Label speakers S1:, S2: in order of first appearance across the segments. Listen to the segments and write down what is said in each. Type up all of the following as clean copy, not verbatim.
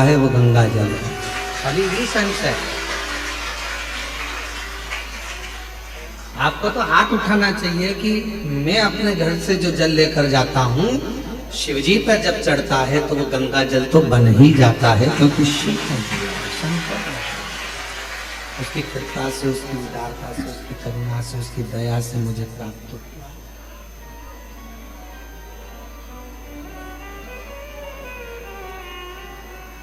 S1: है वो गंगा जल है। अभी भी सेंस है। आपको तो हाथ उठाना चाहिए कि मैं अपने घर से जो जल लेकर जाता हूँ शिवजी पर जब चढ़ता है तो वो गंगा जल तो बन ही जाता है, क्योंकि शिव उसकी कृपा से, उसकी उदारता से, उसकी करुणा से, उसकी दया से मुझे प्राप्त हुआ।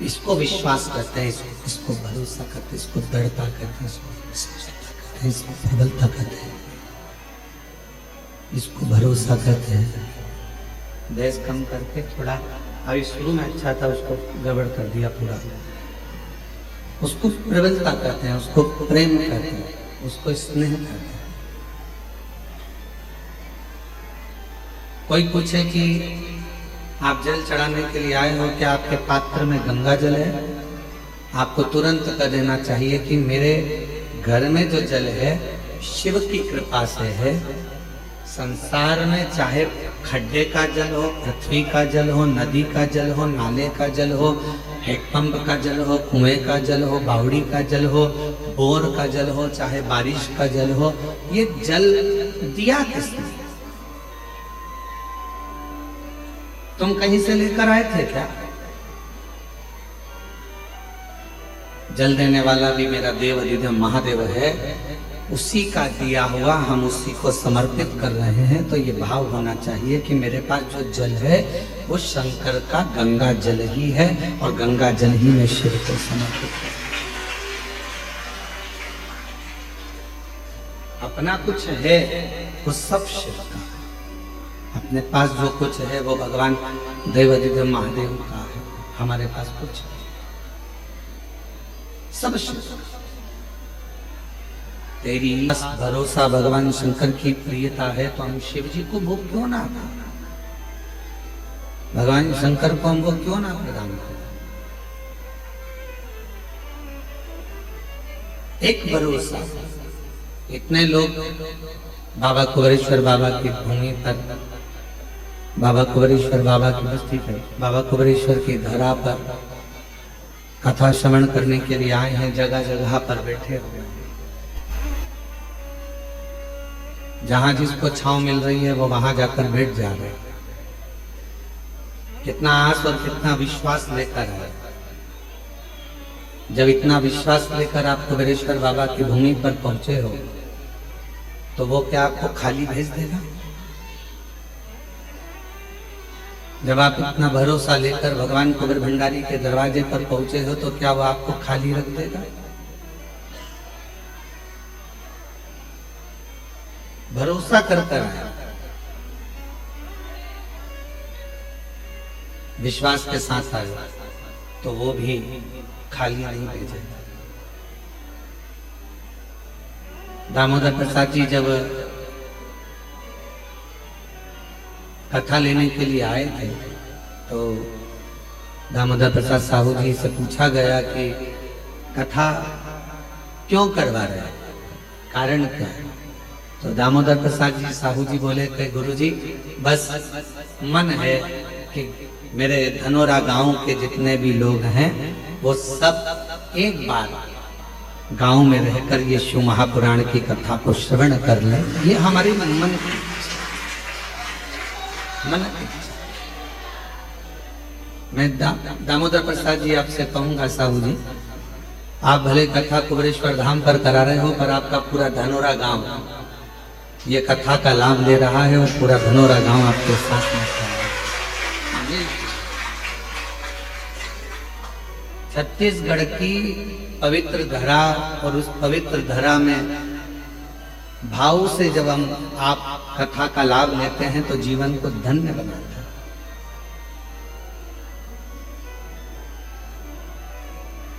S1: इसको विश्वास करते हैं, इसको भरोसा करते हैं, इसको दृढ़ता कहते हैं, इसको प्रबलता कहते हैं, इसको भरोसा कहते हैं। बहस कम करके थोड़ा, अभी शुरू में अच्छा था उसको गड़बड़ कर दिया पूरा। उसको प्रबलता कहते हैं, उसको प्रेम कहते हैं, उसको स्नेह कहते हैं। कोई पूछे कि आप जल चढ़ाने के लिए आए हो, क्या आपके पात्र में गंगा जल है? आपको तुरंत कह देना चाहिए कि मेरे घर में जो जल है शिव की कृपा से है। संसार में चाहे खड्डे का जल हो, पृथ्वी का जल हो, नदी का जल हो, नाले का जल हो, हैंडपंप का जल हो, कुएं का जल हो, बावड़ी का जल हो, बोर का जल हो, चाहे बारिश का जल हो, ये जल दिया किसने? तुम कहीं से लेकर आए थे क्या? जल देने वाला भी मेरा देव अधिदेव महादेव है, उसी का दिया हुआ हम उसी को समर्पित कर रहे हैं। तो ये भाव होना चाहिए कि मेरे पास जो जल है वो शंकर का गंगा जल ही है और गंगा जल ही में शिव को समर्पित है। अपना कुछ है वो सब शिव का, अपने पास जो कुछ है वो भगवान देव अधिदेव महादेव का है। हमारे पास कुछ है, सब शिव का। तेरी भरोसा भगवान शंकर की प्रियता है तो हम शिव जी को भोग क्यों ना, भगवान शंकर को हम भोग क्यों ना प्रदान करें? एक भरोसा। इतने लोग बाबा कुबेरेश्वर बाबा की भूमि पर, बाबा कुबेरेश्वर बाबा की बस्ती पर, बाबा कुबेरेश्वर की धरा पर कथा श्रवण करने के लिए आए हैं। जगह जगह पर बैठे हुए हैं, जहां जिसको छांव मिल रही है वो वहां जाकर बैठ जा रहे हैं। कितना आस और कितना विश्वास लेकर आए। जब इतना विश्वास लेकर आप कुबेरेश्वर बाबा की भूमि पर पहुंचे हो तो वो क्या आपको खाली भेज देगा? जब आप इतना भरोसा लेकर भगवान कुबेर भंडारी के दरवाजे पर पहुंचे हो तो क्या वो आपको खाली रख देगा? भरोसा करकर आए, विश्वास के साथ आए तो वो भी खाली नहीं भेजेगा। दामोदर प्रसाद जी जब कथा लेने के लिए आए थे तो दामोदर प्रसाद साहू जी से पूछा गया कि कथा क्यों करवा रहे हैं, कारण क्या है? तो दामोदर प्रसाद जी साहू जी बोले कि गुरुजी बस मन है कि मेरे धनोरा गांव के जितने भी लोग हैं वो सब एक बार गांव में रहकर ये शिव महापुराण की कथा को श्रवण कर लें। ये हमारी मन की मैं दामोदर प्रसाद जी आपसे कहूंगा साहू जी, आप भले कथा कुबेरेश्वर धाम पर करा रहे हो पर आपका पूरा धनोरा गांव ये कथा का लाभ ले रहा है और पूरा धनोरा गांव आपके साथ में है। छत्तीसगढ़ की पवित्र धरा और उस पवित्र धरा में भाव से जब हम आप कथा का लाभ लेते हैं तो जीवन को धन्य बनाता है।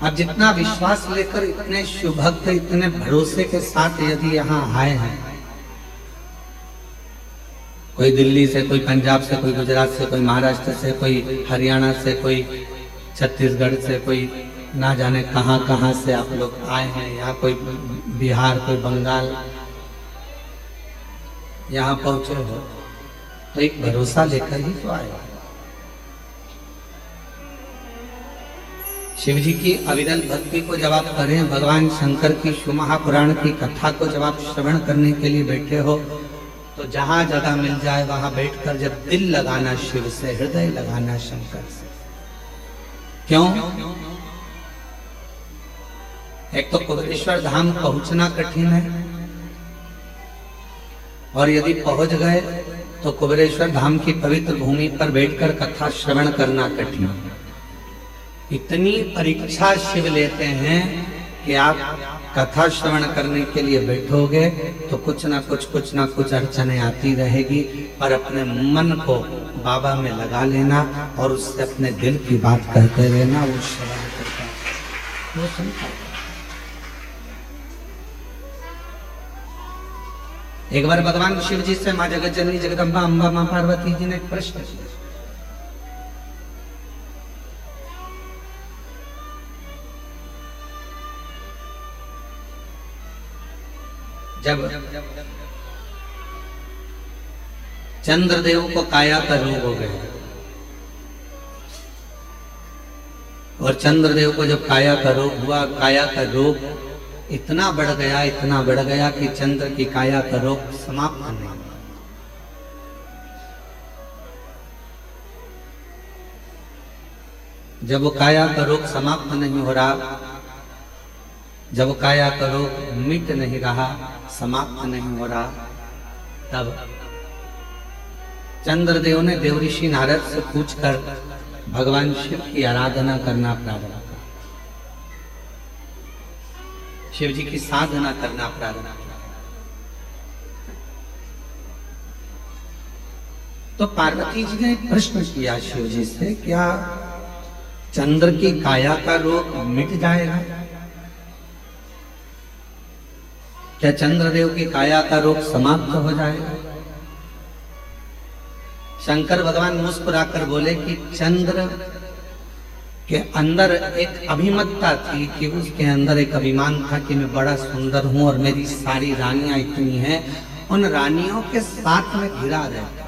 S1: आप जितना विश्वास लेकर इतने शुभ भक्त इतने भरोसे के साथ यदि यहाँ आए हैं, कोई दिल्ली से, कोई पंजाब से, कोई गुजरात से, कोई महाराष्ट्र से, कोई हरियाणा से, कोई छत्तीसगढ़ से, कोई ना जाने कहां कहां से आप लोग आए हैं, यहाँ कोई बिहार, कोई बंगाल, यहाँ पहुंचे हो तो एक भरोसा लेकर ही तो आए। शिव जी की अविरल भक्ति को जब आप करें, भगवान शंकर की शिव महापुराण की कथा को जब आप श्रवण करने के लिए बैठे हो, तो जहां जगह मिल जाए वहां बैठकर जब दिल लगाना शिव से, हृदय लगाना शंकर से। क्यों? एक तो कुबेरेश्वर धाम पहुंचना कठिन है, और यदि पहुंच गए तो कुबेरेश्वर धाम की पवित्र भूमि पर बैठकर कथा श्रवण करना कठिन है। इतनी परीक्षा शिव लेते हैं कि आप कथा श्रवण करने के लिए बैठोगे तो कुछ ना कुछ अड़चने आती रहेगी, पर अपने मन को बाबा में लगा लेना और उससे अपने दिल की बात कहते रहना, वो श्रवण करता है, वो सुनता है। एक बार भगवान शिव जी से माँ जगत जननी जगदम्बा अम्बा माँ पार्वती जी ने एक प्रश्न किया। जब चंद्रदेव को काया का रोग हो गया, और चंद्रदेव को जब काया का रोग हुआ, काया का रोग इतना बढ़ गया कि चंद्र की काया का रोग समाप्त नहीं हुआ। जब वो काया का रोग समाप्त नहीं हो रहा, जब काया का रोग मिट नहीं रहा, समाप्त नहीं हो रहा, तब चंद्रदेव ने देवऋषि नारद से पूछकर भगवान शिव की आराधना करना प्रारंभ किया, शिव जी की साधना करना प्रारंभ किया। तो पार्वती जी ने एक प्रश्न किया शिव जी से, क्या चंद्र की काया का रोग मिट जाएगा? क्या चंद्रदेव की काया का रोग समाप्त हो जाएगा? शंकर भगवान मुस्कुराकर बोले कि चंद्र के अंदर एक अभिमतता थी, कि उसके अंदर एक अभिमान था कि मैं बड़ा सुंदर हूं और मेरी सारी रानियां इतनी हैं, उन रानियों के साथ में घिरा रहता।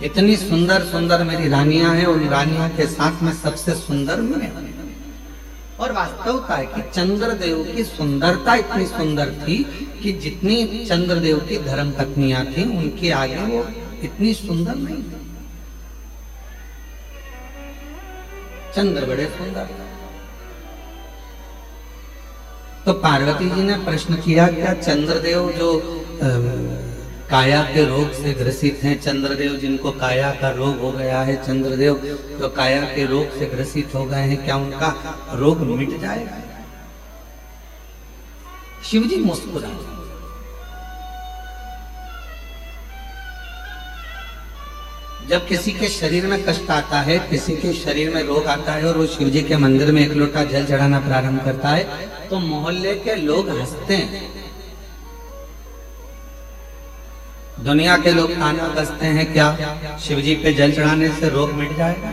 S1: इतनी सुंदर सुंदर मेरी रानियां हैं, उन रानियों के साथ में सबसे सुंदर मैं। और वास्तवता है कि चंद्रदेव की सुंदरता इतनी सुंदर थी कि जितनी चंद्रदेव की धर्म पत्नियां थी, उनके आगे वो इतनी सुंदर नहीं थी। चंद्र बड़े सुंदर थे। तो पार्वती जी ने प्रश्न किया, क्या चंद्रदेव जो काया के रोग से ग्रसित हैं, चंद्रदेव जिनको काया का रोग हो गया है, चंद्रदेव जो काया के रोग से ग्रसित हो गए हैं, क्या उनका रोग मिट जाएगा? शिव जी मुस्कुराए। जब किसी के शरीर में कष्ट आता है, किसी के शरीर में रोग आता है और वो शिव जी के मंदिर में एक लोटा जल चढ़ाना प्रारंभ करता है, तो मोहल्ले के लोग हंसते हैं, दुनिया के लोग ताना कसते हैं, क्या शिव जी पे जल चढ़ाने से रोग मिट जाएगा?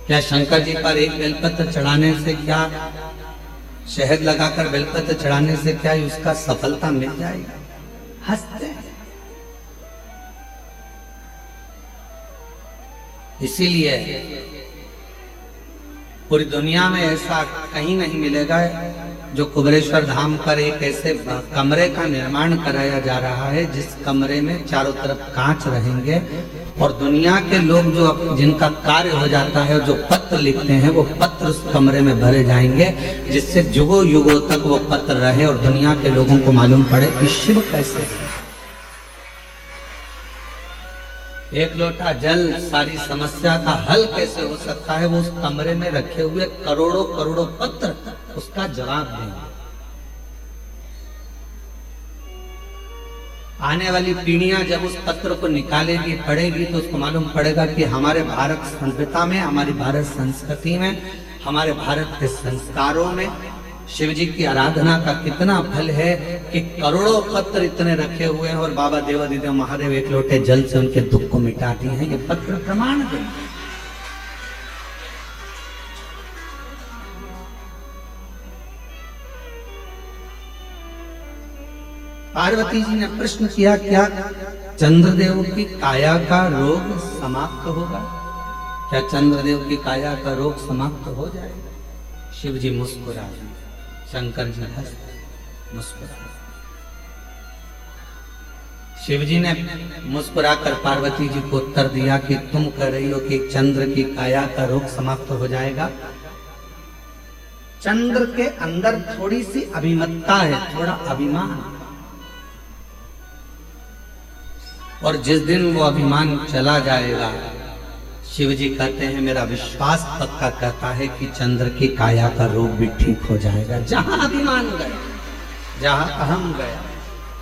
S1: क्या शंकर जी पर एक बेलपत्र चढ़ाने से, क्या शहद लगाकर बेलपत्र चढ़ाने से क्या उसका सफलता मिल जाएगी? हंसते हैं। इसीलिए पूरी दुनिया में ऐसा कहीं नहीं मिलेगा जो कुबेरेश्वर धाम पर एक ऐसे कमरे का निर्माण कराया जा रहा है जिस कमरे में चारों तरफ कांच रहेंगे, और दुनिया के लोग जो जिनका कार्य हो जाता है, जो पत्र लिखते हैं, वो पत्र उस कमरे में भरे जाएंगे, जिससे युगों युगों तक वो पत्र रहे और दुनिया के लोगों को मालूम पड़े कि शिव कैसे है। एक लोटा जल सारी समस्या का हल कैसे हो सकता है, वो उस कमरे में रखे हुए करोड़ों करोड़ों पत्र उसका जवाब देंगे। आने वाली पीढ़ियां जब उस पत्र को निकालेगी, पढ़ेगी, तो उसको मालूम पड़ेगा कि हमारे भारत सभ्यता में, हमारी भारत संस्कृति में, हमारे भारत के संस्कारों में शिव जी की आराधना का कितना फल है कि करोड़ों पत्र इतने रखे हुए हैं और बाबा देवादिदेव महादेव एक लोटे जल से उनके दुख को मिटाती हैं। ये पत्र प्रमाण है। पार्वती जी ने प्रश्न किया, क्या चंद्रदेव की काया का रोग समाप्त होगा? क्या चंद्रदेव की काया का रोग समाप्त हो जाएगा? शिव जी मुस्कुराए, शंकर जी हंस मुस्कुराए। शिव जी ने मुस्कुराकर पार्वती जी को उत्तर दिया कि तुम कह रही हो कि चंद्र की काया का रोग समाप्त हो जाएगा। चंद्र के अंदर थोड़ी सी अभिमत्ता है, थोड़ा अभिमान, और जिस दिन वो अभिमान चला जाएगा, शिव जी कहते हैं मेरा विश्वास पक्का कहता है कि चंद्र की काया का रोग भी ठीक हो जाएगा। जहां अभिमान गया, जहां अहम गया,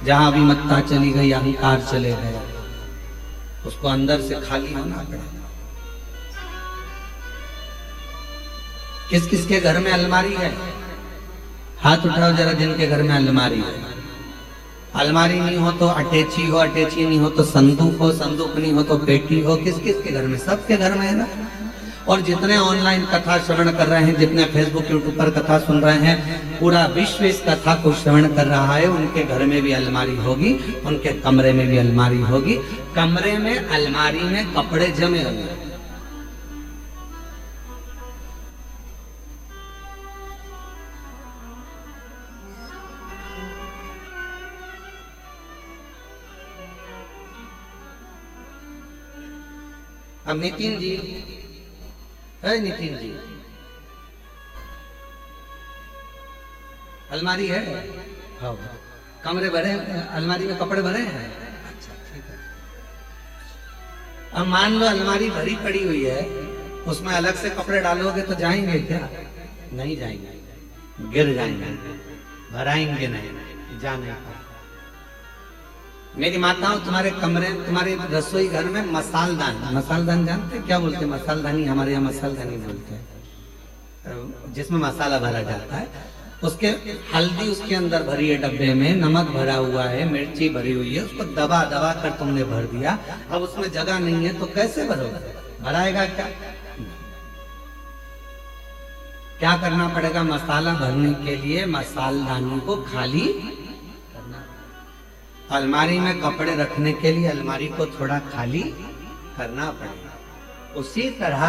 S1: जहां अभिमत्ता चली गई, अहंकार चले गए, उसको अंदर से खाली होना पड़ेगा। किस किस के घर में अलमारी है? हाथ उठाओ जरा जिनके घर में अलमारी है। अलमारी नहीं हो तो अटैची हो, अटैची नहीं हो तो संदूक हो, संदूक नहीं हो तो पेटी हो। किस किस के घर में? सबके घर में है ना। और जितने ऑनलाइन कथा श्रवण कर रहे हैं, जितने फेसबुक यूट्यूब पर कथा सुन रहे हैं, पूरा विश्व इस कथा को श्रवण कर रहा है। उनके घर में भी अलमारी होगी, उनके कमरे में भी अलमारी होगी। कमरे में अलमारी में कपड़े जमे हुए, अब नितिन जी है, नितिन जी अलमारी है? हाँ, कमरे भरे, अलमारी में कपड़े भरे हैं? अच्छा ठीक है। अब मान लो अलमारी भरी पड़ी हुई है, उसमें अलग से कपड़े डालोगे तो जाएंगे क्या? नहीं जाएंगे, गिर जाएंगे, भराएंगे नहीं, जा नहीं पाएंगे। मेरी माताओं, तुम्हारे कमरे, तुम्हारे रसोई घर में मसालदान, मसालदान जानते क्या बोलते हैं? मसालदानी, हमारे यहाँ मसालदानी बोलते हैं, जिसमें मसाला भरा जाता है। उसके हल्दी उसके अंदर भरी है डब्बे में, नमक भरा हुआ है, मिर्ची भरी हुई है, उसको दबा दबा कर तुमने भर दिया। अब उसमें जगह नहीं है तो कैसे भरोगे? भराएगा क्या? क्या करना पड़ेगा? मसाला भरने के लिए मसालदानी को खाली, अलमारी में कपड़े रखने के लिए अलमारी को थोड़ा खाली करना पड़ेगा। उसी तरह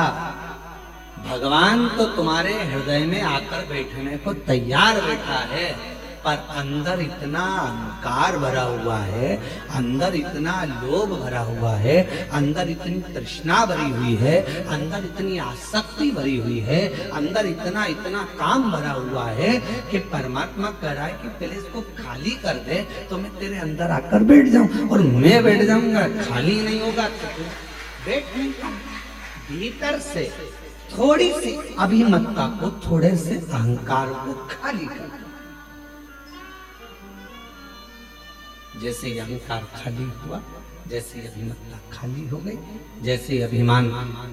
S1: भगवान तो तुम्हारे हृदय में आकर बैठने को तैयार बैठा है, पर अंदर इतना अहंकार भरा हुआ है, अंदर इतना लोभ भरा हुआ है, अंदर इतनी तृष्णा भरी हुई है, अंदर इतनी आसक्ति भरी हुई है, अंदर इतना इतना काम भरा हुआ है कि परमात्मा कह रहा है कि पहले इसको खाली कर दे तो मैं तेरे अंदर आकर बैठ जाऊं। और मैं बैठ जाऊंगा, खाली नहीं होगा तो बैठ नहीं पाऊंगा। भीतर से थोड़ी सी अभिमत्ता को, थोड़े से अहंकार को खाली कर। जैसे अहंकार खाली हुआ, जैसे अभिमत्ता खाली हो गई, जैसे अभिमान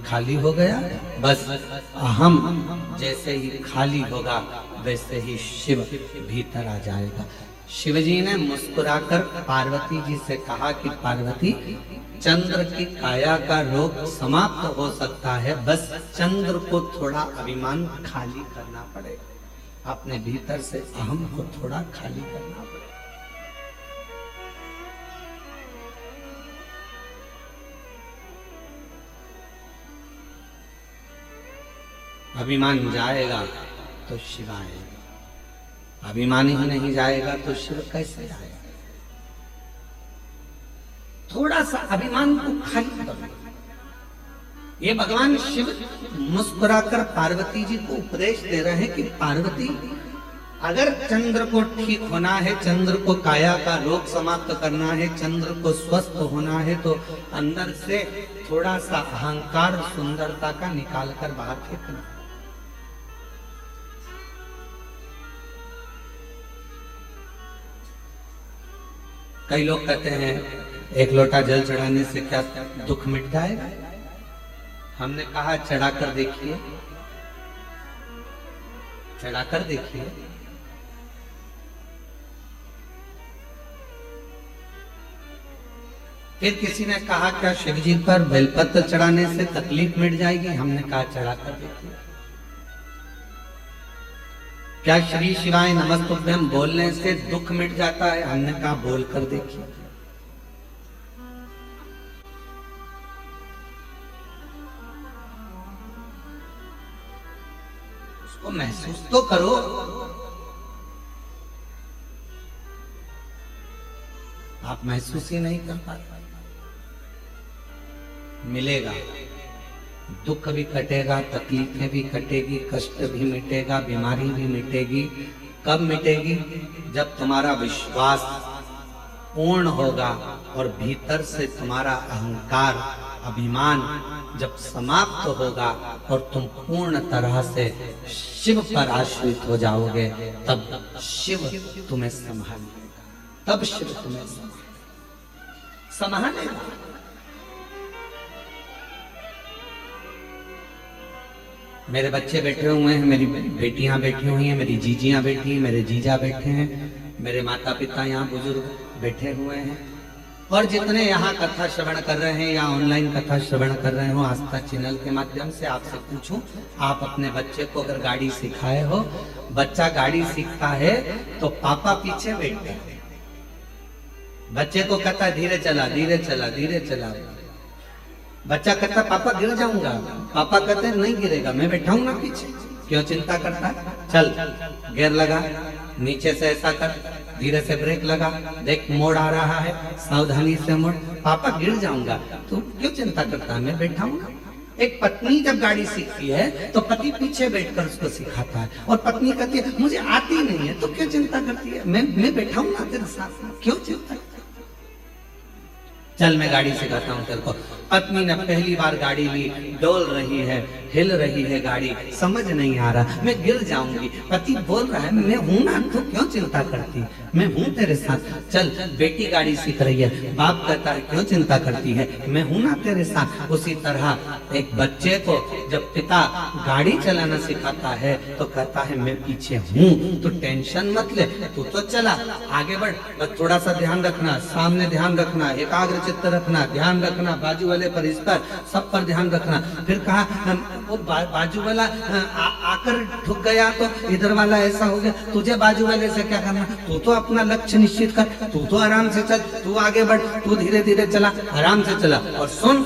S1: खाली हो गया, बस अहम जैसे ही खाली होगा वैसे ही शिव भीतर आ जाएगा। शिवजी ने मुस्कुराकर पार्वती जी से कहा कि पार्वती, चंद्र की काया का रोग समाप्त हो सकता है, बस चंद्र को थोड़ा अभिमान खाली करना पड़ेगा, अपने भीतर से अहम को थोड़ा खाली करना पड़ेगा। अभिमान जाएगा तो शिव आएगा, अभिमान ही नहीं जाएगा तो शिव कैसे आएगा? थोड़ा सा अभिमान को खाली करो। ये भगवान शिव मुस्कुराकर पार्वती जी को उपदेश दे रहे हैं कि पार्वती, अगर चंद्र को ठीक होना है, चंद्र को काया का रोग समाप्त करना है, चंद्र को स्वस्थ होना है, तो अंदर से थोड़ा सा अहंकार सुंदरता का निकाल कर बाहर फेंकना। कई लोग कहते हैं एक लोटा जल चढ़ाने से क्या दुख मिट जाएगा? हमने कहा चढ़ाकर देखिए, चढ़ाकर देखिए। फिर किसी ने कहा क्या शिव जी पर बेलपत्र चढ़ाने से तकलीफ मिट जाएगी? हमने कहा चढ़ाकर देखिए। क्या श्री शिवाय नमस्तुभ्यम बोलने से दुख मिट जाता है? हमने कहा बोलकर देखिए। वो महसूस तो करो। आप महसूस ही नहीं कर पाते। मिलेगा, दुख भी कटेगा, तकलीफें भी कटेगी, कष्ट भी मिटेगा, बीमारी भी मिटेगी। कब मिटेगी? जब तुम्हारा विश्वास पूर्ण होगा और भीतर से तुम्हारा अहंकार, अभिमान जब समाप्त होगा और तुम पूर्ण तरह से शिव पर आश्रित हो जाओगे, तब शिव तुम्हें संभालेगा। तब शिव तुम्हें संभालेगा। मेरे बच्चे बैठे हुए हैं, मेरी बेटियां बैठी हुई हैं, मेरी जीजियां बैठी हैं, मेरे जीजा बैठे हैं, मेरे माता पिता यहाँ बुजुर्ग बैठे हुए हैं, और जितने यहाँ कथा श्रवण कर रहे हैं या ऑनलाइन कथा श्रवण कर रहे हो आस्था चैनल के माध्यम से, आपसे पूछूं, आप अपने बच्चे को अगर गाड़ी सिखाए हो, बच्चा गाड़ी सीखता है तो पापा पीछे बैठते हैं, बच्चे को कहता है धीरे चला, धीरे चला, धीरे चला। बच्चा कहता पापा गिर जाऊंगा, पापा कहते हैं नहीं गिरेगा, मैं बैठा हूं ना पीछे, क्यों चिंता करता है? चल गियर लगा, नीचे से ऐसा कर, धीरे से ब्रेक लगा, देख मोड़ आ रहा है, सावधानी से मोड़। पापा गिर जाऊंगा, तू क्यों चिंता करता है, मैं बैठा हूं ना। एक पत्नी जब गाड़ी सीखती है तो पति पीछे बैठकर उसको सिखाता है, और पत्नी कहती है मुझे आती नहीं है, तो क्यों चिंता करती है, मैं बैठा हूं ना तेरे साथ, क्यों चिंता? चल मैं गाड़ी सिखाता हूँ तेरे को। पत्नी ने पहली बार गाड़ी ली, डोल रही है, हिल रही है गाड़ी, समझ नहीं आ रहा, मैं गिर जाऊंगी। पति बोल रहा है मैं हूं ना, तू क्यों चिंता करती, मैं हूं तेरे साथ। चल बेटी गाड़ी सीख रही है, बाप कहता है क्यों चिंता करती है, मैं हूं ना तेरे साथ। उसी तरह एक बच्चे को जब पिता गाड़ी चलाना सिखाता है तो कहता है मैं पीछे हूँ, तो टेंशन मत ले, तू तो चला, आगे बढ़, बस थोड़ा सा ध्यान रखना, सामने ध्यान रखना, एकाग्र चित्त रखना, ध्यान रखना, बाजू वाले पर, इस पर, सब पर ध्यान रखना। फिर कहा वो बाजू वाला आकर ठुक गया तो इधर वाला ऐसा हो गया, तुझे बाजू वाले से क्या करना, तू तो अपना लक्ष्य निश्चित कर, तू तो आराम से चल, तू आगे बढ़, तू धीरे धीरे चला, आराम से चला। और सुन,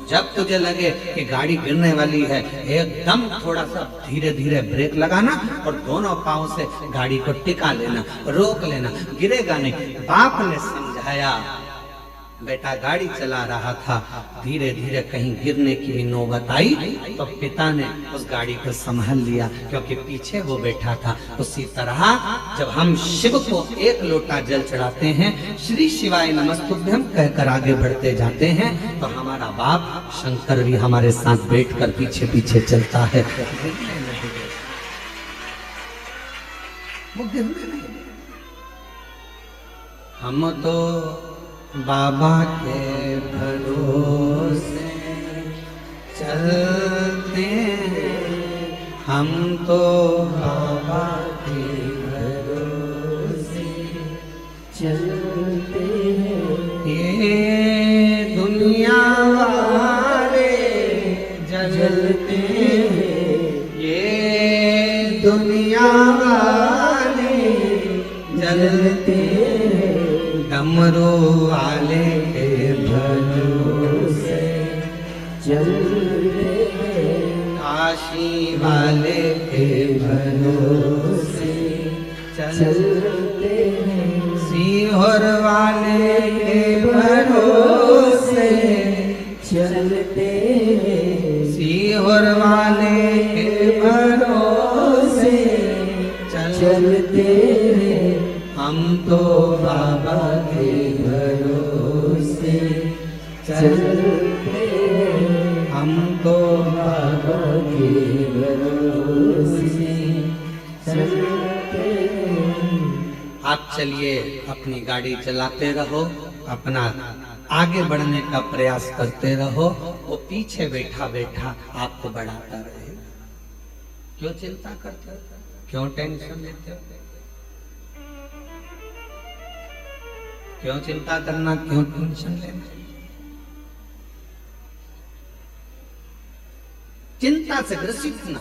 S1: जब तुझे लगे कि गाड़ी गिरने वाली है, एकदम थोड़ा सा धीरे धीरे ब्रेक लगाना और दोनों पांव से गाड़ी को टिका लेना, रोक लेना, गिरेगा नहीं। बाप ने समझाया, बेटा गाड़ी चला रहा था, धीरे धीरे कहीं गिरने की भी नौबत आई तो पिता ने उस गाड़ी को संभाल लिया, क्योंकि पीछे वो बैठा था। उसी तरह जब हम शिव को एक लोटा जल चढ़ाते हैं, श्री शिवाय नमस्तुभ्यं कहकर आगे बढ़ते जाते हैं, तो हमारा बाप शंकर भी हमारे साथ बैठकर पीछे पीछे चलता है। वो गिरने नहीं, हम तो बाबा के भरोसे चलते हैं, हम तो बाबा के भरोसे चलते हैं। ये दुनिया वाले जलते हैं, ये दुनिया वाले जलते हैं, डमरू वाले के भरोसे चलते हैं, काशी वाले के भरोसे चलते हैं, सीहोर वाले के भरोसे चलते हैं, सीहोर वाले के भरोसे चलते हैं, हम तो बाबा के भरोसे चलते हैं, हम तो बाबा के भरोसे चलते हैं। आप चलिए अपनी गाड़ी चलाते रहो, अपना आगे बढ़ने का प्रयास करते रहो, वो पीछे बैठा बैठा आपको बढ़ाता रहे। क्यों चिंता करते हो, क्यों टेंशन लेते हो, क्यों चिंता करना, क्यों टेंशन लेना? चिंता से ग्रसित ना।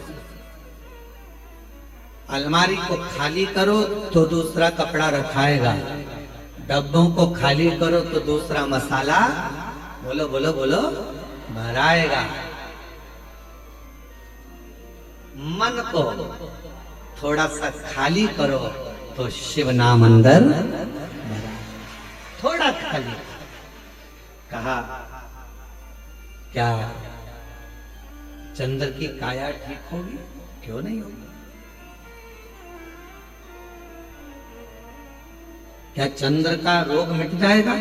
S1: अलमारी को खाली करो तो दूसरा कपड़ा रखाएगा, डब्बों को खाली करो तो दूसरा मसाला, बोलो बोलो बोलो, भराएगा। मन को थोड़ा सा खाली करो तो शिव नाम अंदर थोड़ा खाली। कहा क्या चंद्र की काया ठीक होगी? क्यों नहीं होगी? क्या चंद्र का रोग मिट जाएगा?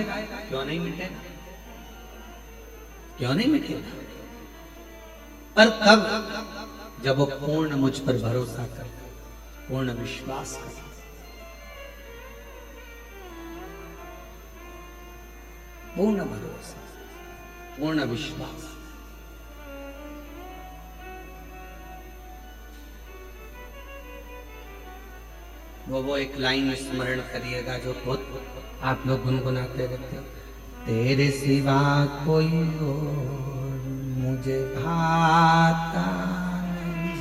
S1: क्यों नहीं मिटेगा? क्यों नहीं मिटेगा? पर कब? जब वो पूर्ण मुझ पर भरोसा कर, पूर्ण विश्वास कर। पूर्ण भरोसा, पूर्ण विश्वास। वो एक लाइन स्मरण करिएगा जो बहुत आप लोग गुनगुनाते रहते हो। तेरे सिवा कोई और मुझे भाता नहीं,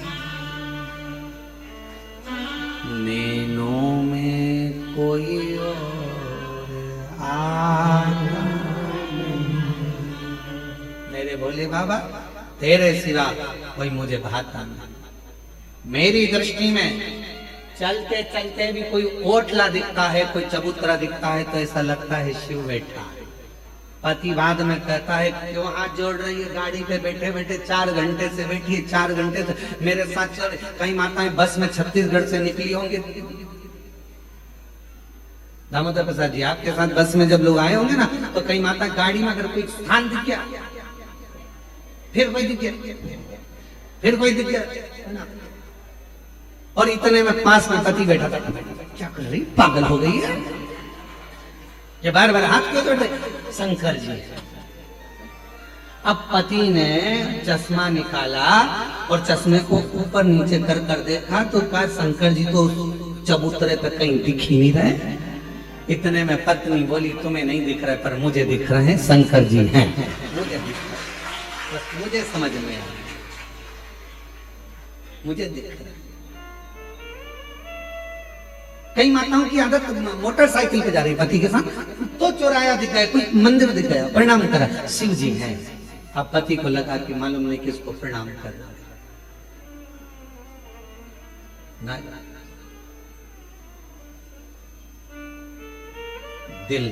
S1: नैनों में कोई और आना नहीं। मेरे भोले बाबा तेरे सिवा कोई मुझे भाता नहीं। मेरी दृष्टि में चलते चलते भी कोई ओटला दिखता है, कोई चबूतरा दिखता है तो ऐसा लगता है शिव बैठा है। पति बाद में कहता है क्यों हाथ जोड़ रही है, गाड़ी पे बैठे बैठे 4 घंटे से बैठी है, 4 घंटे से मेरे साथ चल। कई माताएं बस में छत्तीसगढ़ से निकली होंगी। दामोदर प्रसाद जी आपके साथ बस में जब लोग आए होंगे ना, तो कई माता गाड़ी में अगर कोई स्थान दिख गया, फिर कोई दिख गया, फिर कोई दिख गया, और इतने में पास में पति बैठा था। क्या कर रही, पागल हो गई है? ये बार बार हाथ क्यों जोड़ रहे? शंकर जी। अब पति ने चश्मा निकाला और चश्मे को ऊपर नीचे कर कर देखा तो कहा शंकर जी तो चबूतरे पे कहीं दिख ही नहीं रहे। इतने में पत्नी बोली तुम्हें नहीं दिख रहा पर मुझे दिख रहे हैं, शंकर जी हैं, मुझे दिख रहा है, बस मुझे समझ में आया, मुझे दिख रहा है। कई माताओं की आदत मोटरसाइकिल पे जा रही पति के साथ तो चौराया दिख गया, कोई मंदिर दिख गया, प्रणाम करा, शिव जी हैं। अब पति को लगा कि मालूम नहीं किसको प्रणाम करना। दिल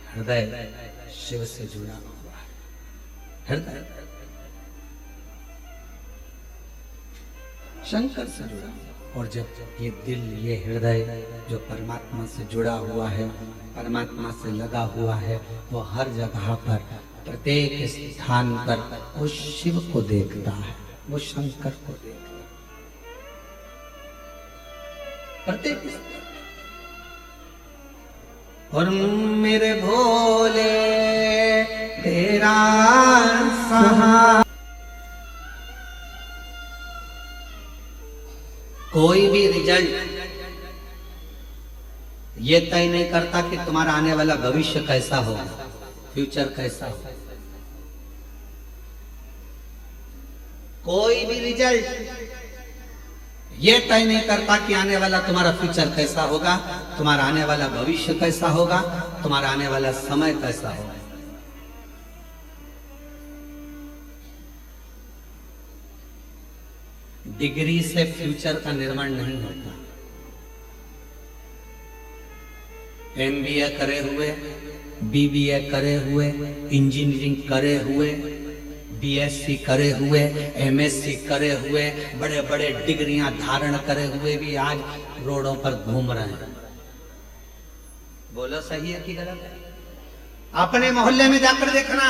S1: हृदय शिव से जुड़ा हुआ है, हृदय शंकर से जुड़ा। और जब ये दिल, ये हृदय जो परमात्मा से जुड़ा हुआ है, परमात्मा से लगा हुआ है, वो हर जगह पर, प्रत्येक स्थान पर वो शिव को देखता है, वो शंकर को देखता है, प्रत्येक। और मेरे भोले तेरा सहारा। कोई भी रिजल्ट ये तय नहीं करता कि तुम्हारा आने वाला भविष्य कैसा हो, फ्यूचर कैसा हो। कोई भी रिजल्ट ये तय नहीं करता कि आने वाला तुम्हारा फ्यूचर कैसा होगा, तुम्हारा आने वाला भविष्य कैसा होगा, तुम्हारा आने वाला समय कैसा होगा। डिग्री से फ्यूचर का निर्माण नहीं होता। MBA करे हुए, BBA करे हुए, इंजीनियरिंग करे हुए, BSc करे हुए, MSc करे हुए, बड़े बड़े डिग्रियां धारण करे हुए भी आज रोडों पर घूम रहे हैं। बोलो सही है कि गलत है? अपने मोहल्ले में जाकर देखना,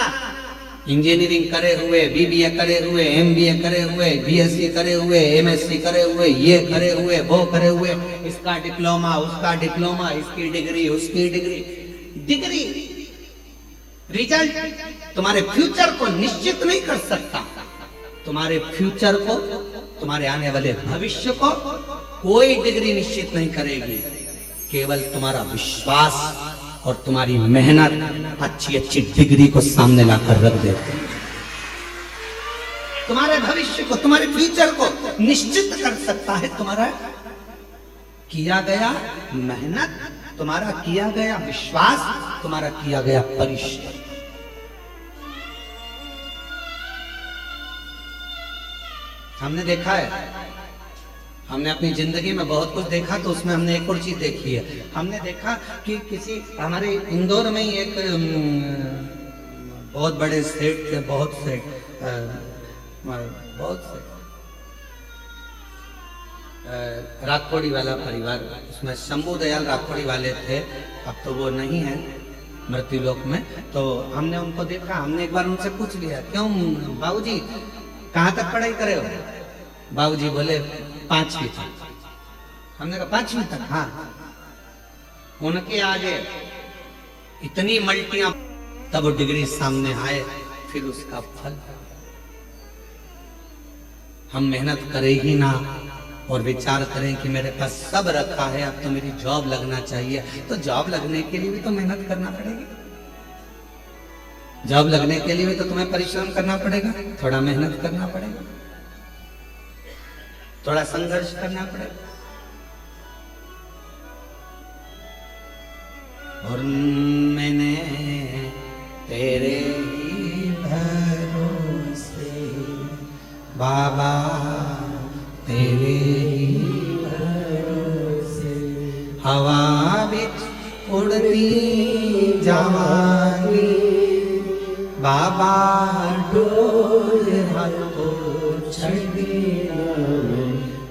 S1: इंजीनियरिंग करे हुए, BBA करे हुए, MBA करे हुए, BSc करे हुए, MSc करे हुए, ये करे हुए, वो करे हुए, इसका डिप्लोमा, उसका डिप्लोमा, इसकी डिग्री, उसकी डिग्री। डिग्री रिजल्ट तुम्हारे फ्यूचर को निश्चित नहीं कर सकता। तुम्हारे फ्यूचर को, तुम्हारे आने वाले भविष्य को कोई डिग्री निश्चित नहीं करेगी। केवल तुम्हारा विश्वास और तुम्हारी मेहनत अच्छी अच्छी डिग्री को सामने लाकर रख देते हैं। तुम्हारे भविष्य को, तुम्हारे फ्यूचर को निश्चित कर सकता है तुम्हारा किया गया मेहनत, तुम्हारा किया गया विश्वास, तुम्हारा किया गया परिश्रम। हमने देखा है, हमने अपनी जिंदगी में बहुत कुछ देखा, तो उसमें हमने एक और चीज देखी है। हमने देखा कि किसी हमारे इंदौर में ही एक बहुत बड़े सेठ थे, बहुत से राठौड़ी वाला परिवार, उसमें शंभू दयाल राठौड़ी वाले थे। अब तो वो नहीं है मृत्यु लोक में। तो हमने उनको देखा, हमने एक बार उनसे पूछ लिया, क्यों बाबूजी कहाँ तक पढ़ाई करे हो? बाबूजी बोले 5वीं तक। हमने कहा 5वीं तक? हाँ। उनके आगे इतनी मल्टियां, तब वो डिग्री सामने आए, फिर उसका फल। हम मेहनत करें ही ना और विचार करें कि मेरे पास सब रखा है, अब तो मेरी जॉब लगना चाहिए। तो जॉब लगने के लिए भी तो मेहनत करना पड़ेगी। जॉब लगने के लिए भी तो तुम्हें परिश्रम करना पड़ेगा, थोड़ा मेहनत करना पड़ेगा, थोड़ा संघर्ष करना पड़ेगा। और मैंने तेरे ही भरोसे बाबा, तेरे ही भरोसे हवा बिच उड़ती जावांगी बाबा, डोर हाथों छड़ी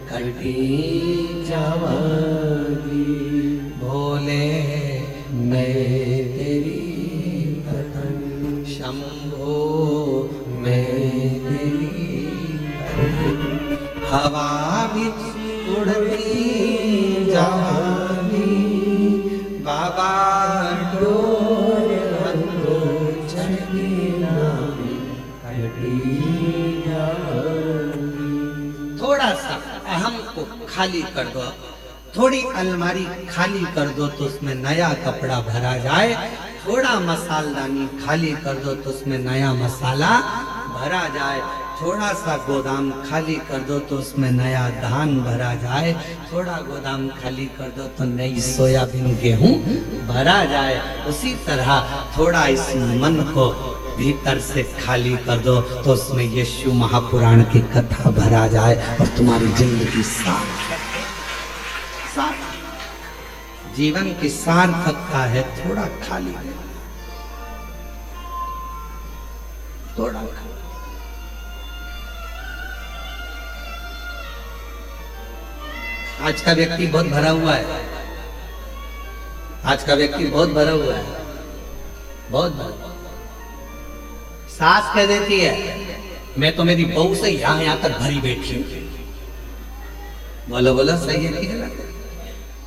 S1: कटी जावांगी। भोले मैं तेरी भजन, शंभो मैं तेरी भजन, हवा बिच उड़ती जावांगी बाबा, डोर हाथों छड़ी कटी जावांगी। थोड़ा सा अहम को खाली कर दो, थोड़ी अलमारी खाली कर दो तो उसमें नया कपड़ा भरा जाए। थोड़ा मसालदानी खाली कर दो तो उसमें नया मसाला भरा जाए। थोड़ा सा गोदाम खाली कर दो तो उसमें नया धान भरा जाए। थोड़ा गोदाम खाली कर दो तो नई सोयाबीन गेहूं भरा जाए। उसी तरह थोड़ा इस मन को भीतर से खाली कर दो तो उसमें यीशु महापुराण की कथा भरा जाए और तुम्हारी जिंदगी जीवन की सार्थकता है। थोड़ा खाली, थोड़ा खाली। आज का व्यक्ति बहुत भरा हुआ है, आज का व्यक्ति बहुत भरा हुआ है, बहुत भरा। सास कह देती है मैं तो मेरी बहू से यहाँ तक भरी बैठी हूँ। बोलो बोलो, सही है कि गलत है?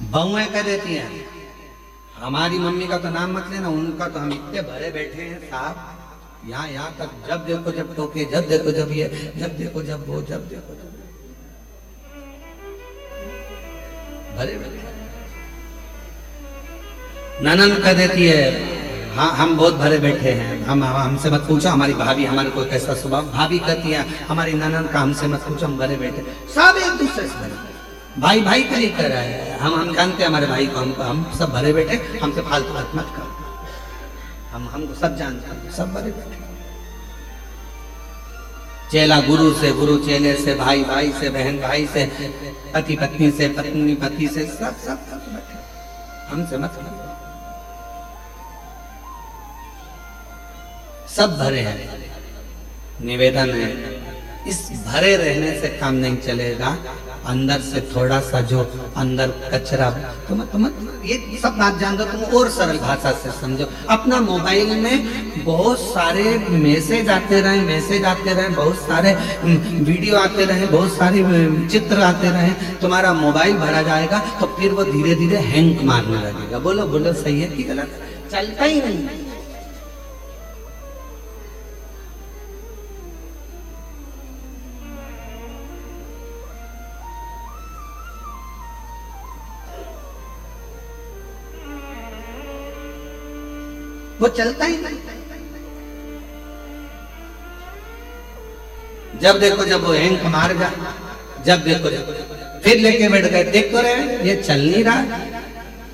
S1: बहुएं कह देती हैं हमारी मम्मी का तो नाम मत लेना, उनका तो हम इतने भरे बैठे हैं साहब, यहाँ तक, जब देखो जब टोके, जब देखो जब ये, जब देखो जब वो, जब देखो जब भरे भरे। ननद कह देती है हाँ हम बहुत भरे बैठे हैं, हम हमसे मत पूछो, हमारी भाभी हमारे कोई कैसा स्वभाव। भाभी कहती है हमारी ननद का हमसे मत पूछो, हम भरे बैठे। सब एक दूसरे से भरे, भाई भाई के लिए कह रहा है। हम जानते हैं हमारे भाई को, हम सब भरे बैठे, हमसे फालतू बात मत करो। हमको सब जानते हैं, सब भरे बैठे। चेला गुरु से, गुरु चेले से, भाई भाई से, बहन भाई से, पति पत्नी से, पत्नी पति से, सब सब बैठे, हमसे मत करो। सब भरे हैं। निवेदन है इस भरे रहने से काम नहीं चलेगा, अंदर से थोड़ा सा जो अंदर कचरा, तुम ये सब बात जान दो, तुम और सरल भाषा से समझो। अपना मोबाइल में बहुत सारे मैसेज आते रहे, बहुत सारे वीडियो आते रहे, बहुत सारे चित्र आते रहे, तुम्हारा मोबाइल भरा जाएगा तो फिर वो धीरे धीरे हैंग मारने लगेगा। बोलो बोलो, सही है कि गलत? चलता ही नहीं। वो चलता ही नहीं। जब देखो जब वो हैंग मार जा, जब देखो जब फिर लेके बैठ गए, देख तो रहे ये चल नहीं रहा,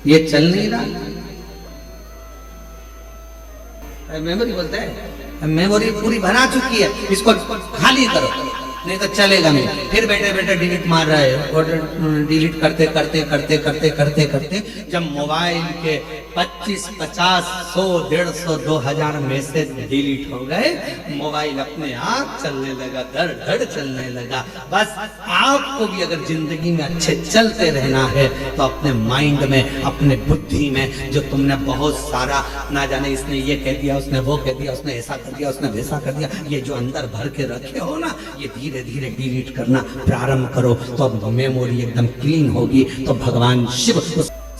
S1: ये चल नहीं रहा। मेमोरी बोलते हैं, मेमोरी पूरी भरा चुकी है, इसको खाली करो। नहीं तो चलेगा नहीं। फिर बैठे बैठे डिलीट मार रहा है और डिलीट करते करते करते करते करते करते जब मोबाइल के 25, 50, 100, 150, 2000 मैसेज डिलीट हो गए, मोबाइल अपने आप चलने लगा, धड़ धड़ चलने लगा। बस आपको भी अगर जिंदगी में अच्छे चलते रहना है तो अपने माइंड में, अपने बुद्धि में जो तुमने बहुत सारा ना जाने इसने ये कह दिया, उसने वो कह दिया, उसने ऐसा कर दिया, उसने वैसा कर दिया, ये जो अंदर भर के रखे हो ना, ये धीरे धीरे डिलीट करना प्रारंभ करो तो अब मेमोरी एकदम क्लीन होगी। तो भगवान शिव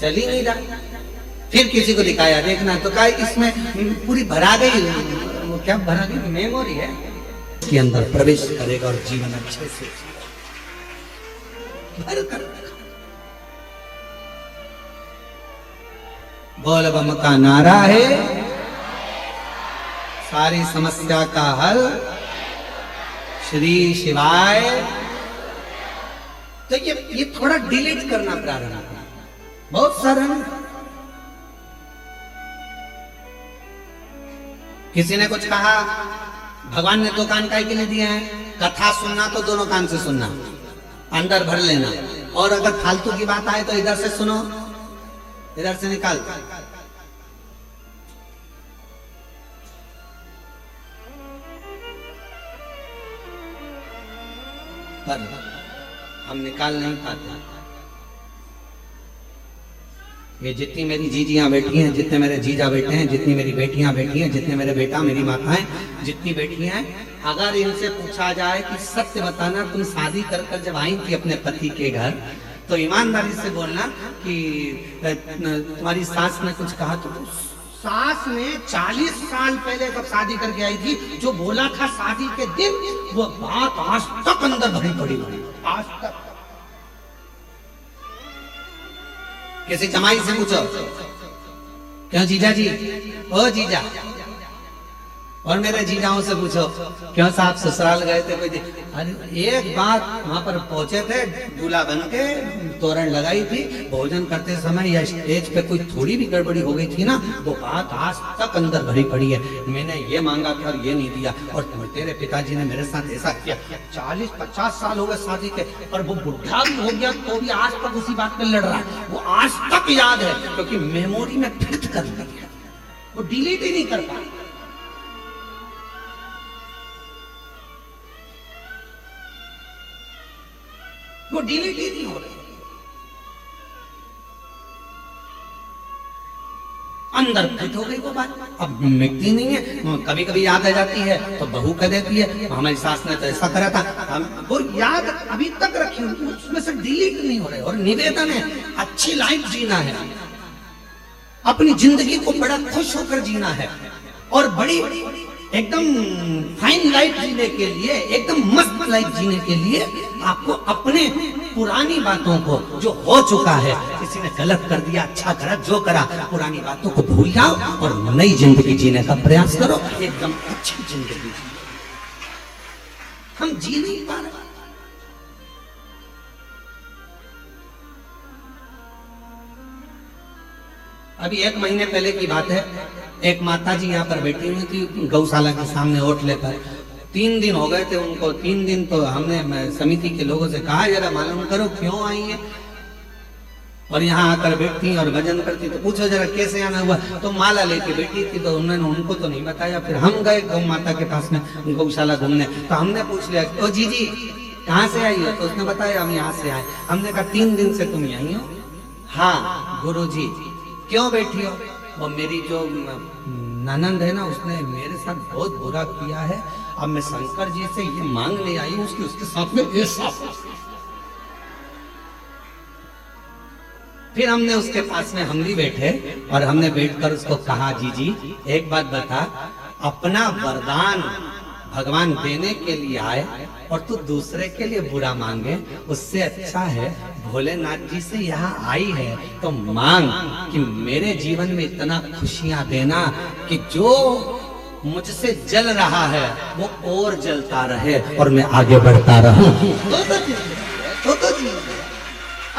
S1: चल ही नहीं रहा। फिर किसी को दिखाया, देखना तो क्या इसमें पूरी भरा गई, वो क्या भरा गई मेमोरी है, के अंदर प्रवेश करेगा और जीवन अच्छे से भर कर। बोल बम का नारा है, सारी समस्या का हल श्री शिवाय। तो ये थोड़ा डिलीट करना प्रारंभ करना, बहुत सरल। किसी ने कुछ कहा, भगवान ने 2 कान काहे के लिए दिए हैं? कथा सुनना तो दोनों कान से सुनना, अंदर भर लेना, और अगर फालतू की बात आए तो इधर से सुनो, इधर से निकाल। पर हम निकाल नहीं पाते। ये जितनी मेरी जीजियां बैठी हैं, जितने मेरे जीजा बैठे हैं, जितनी मेरी बेटियां बैठी हैं, जितने मेरे बेटा, मेरी माताएं, जितनी बेटियां हैं, अगर इनसे पूछा जाए कि सत्य बताना, तुम शादी कर कर जब आई थी अपने पति के घर, तो ईमानदारी से बोलना कि तुम्हारी सास ने कुछ कहा, तो सास ने 40 साल पहले जब शादी करके आई थी जो बोला था शादी के दिन, वो बात आज तक अंदर भरी पड़ी, आज तक। किसी जमाई से पूछो, क्यों जीजा जी, ओ जीजा, और मेरे जीजाओं से पूछो, क्यों साहब ससुराल गए थे कोई? अरे एक बात, वहां पर पहुंचे थे, दूल्हा बन के तोरण लगाई थी, भोजन करते समय या स्टेज पे कोई थोड़ी भी गड़बड़ी हो गई थी ना, वो बात आज तक अंदर भरी पड़ी है। मैंने ये मांगा था और ये नहीं दिया, और तेरे पिताजी ने मेरे साथ ऐसा किया। 40-50 साल हो गए शादी के, और वो बुढ़ा भी हो गया तो भी आज तक उसी बात पे लड़ रहा है। वो आज तक याद है, क्योंकि मेमोरी में फिट कर लिया, वो डिलीट ही नहीं कर पा। वो डिलीट ही नहीं हो रही, अंदर फिट हो गई वो बात, अब मिटती नहीं है। कभी कभी याद आ जाती है तो बहू कह देती है, हमारी सास ने तो ऐसा करा था, हम वो याद अभी तक रखी, उसमें से डिलीट नहीं हो रहे। और निवेदन है, अच्छी लाइफ जीना है, अपनी जिंदगी को बड़ा खुश होकर जीना है, और बड़ी एकदम फाइन लाइफ जीने के लिए, एकदम मस्त लाइफ जीने के लिए आपको अपने पुरानी बातों को, जो हो चुका है, किसी ने गलत कर दिया, अच्छा करा, जो करा, पुरानी बातों को भूल जाओ और नई जिंदगी जीने का प्रयास करो, एकदम अच्छी जिंदगी। हम जी नहीं पा रहे। अभी 1 महीने पहले की बात है, एक माता जी यहाँ पर बैठी हुई थी गौशाला के सामने ओट लेकर। 3 दिन हो गए थे उनको। 3 दिन तो हमने समिति के लोगों से कहा जरा मालूम करो क्यों आई है, और यहाँ आकर बैठती और भजन करती, तो पूछो जरा कैसे आना हुआ। तो माला लेके बैठी थी, तो उन्होंने उनको तो नहीं बताया। फिर हम गए गौ माता के पास में गौशाला घूमने, तो हमने पूछ लिया, ओ जी कहाँ से आई हो? तो उसने बताया हम यहाँ से आए। हमने कहा 3 दिन से तुम यहीं हो? हाँ गुरु जी। क्यों बैठी हो? वो मेरी जो ननंद है ना, उसने मेरे साथ बहुत बुरा किया है, अब मैं शंकर जी से ये मांगने आई हूँ उसके साथ में ये साफ। फिर हमने उसके पास में हम भी बैठे और हमने बैठकर उसको कहा, जी एक बात बता, अपना वरदान भगवान देने के लिए आए और तू दूसरे के लिए बुरा मांगे, उससे अच्छा है भोलेनाथ जी से यहाँ आई है तो मांग कि मेरे जीवन में इतना खुशियां देना कि जो मुझसे जल रहा है वो और जलता रहे और मैं आगे बढ़ता रहूं। तो